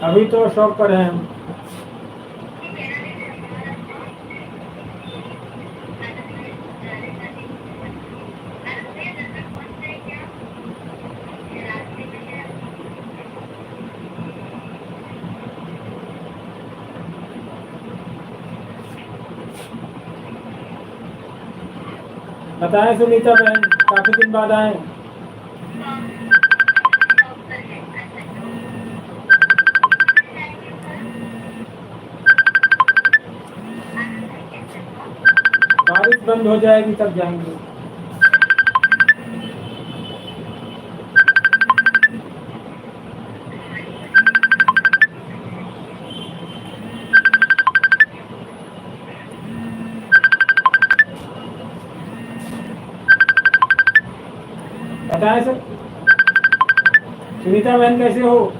अभी तो शॉप पर हैं हम। बताएं सुनीता बहन, काफी दिन बाद आए। बारिश बंद हो जाएगी तब जाएंगे। बताएं सर, सुनीता बहन कैसे हो?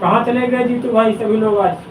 कहाँ चले गए जीतू भाई सभी लोग आज?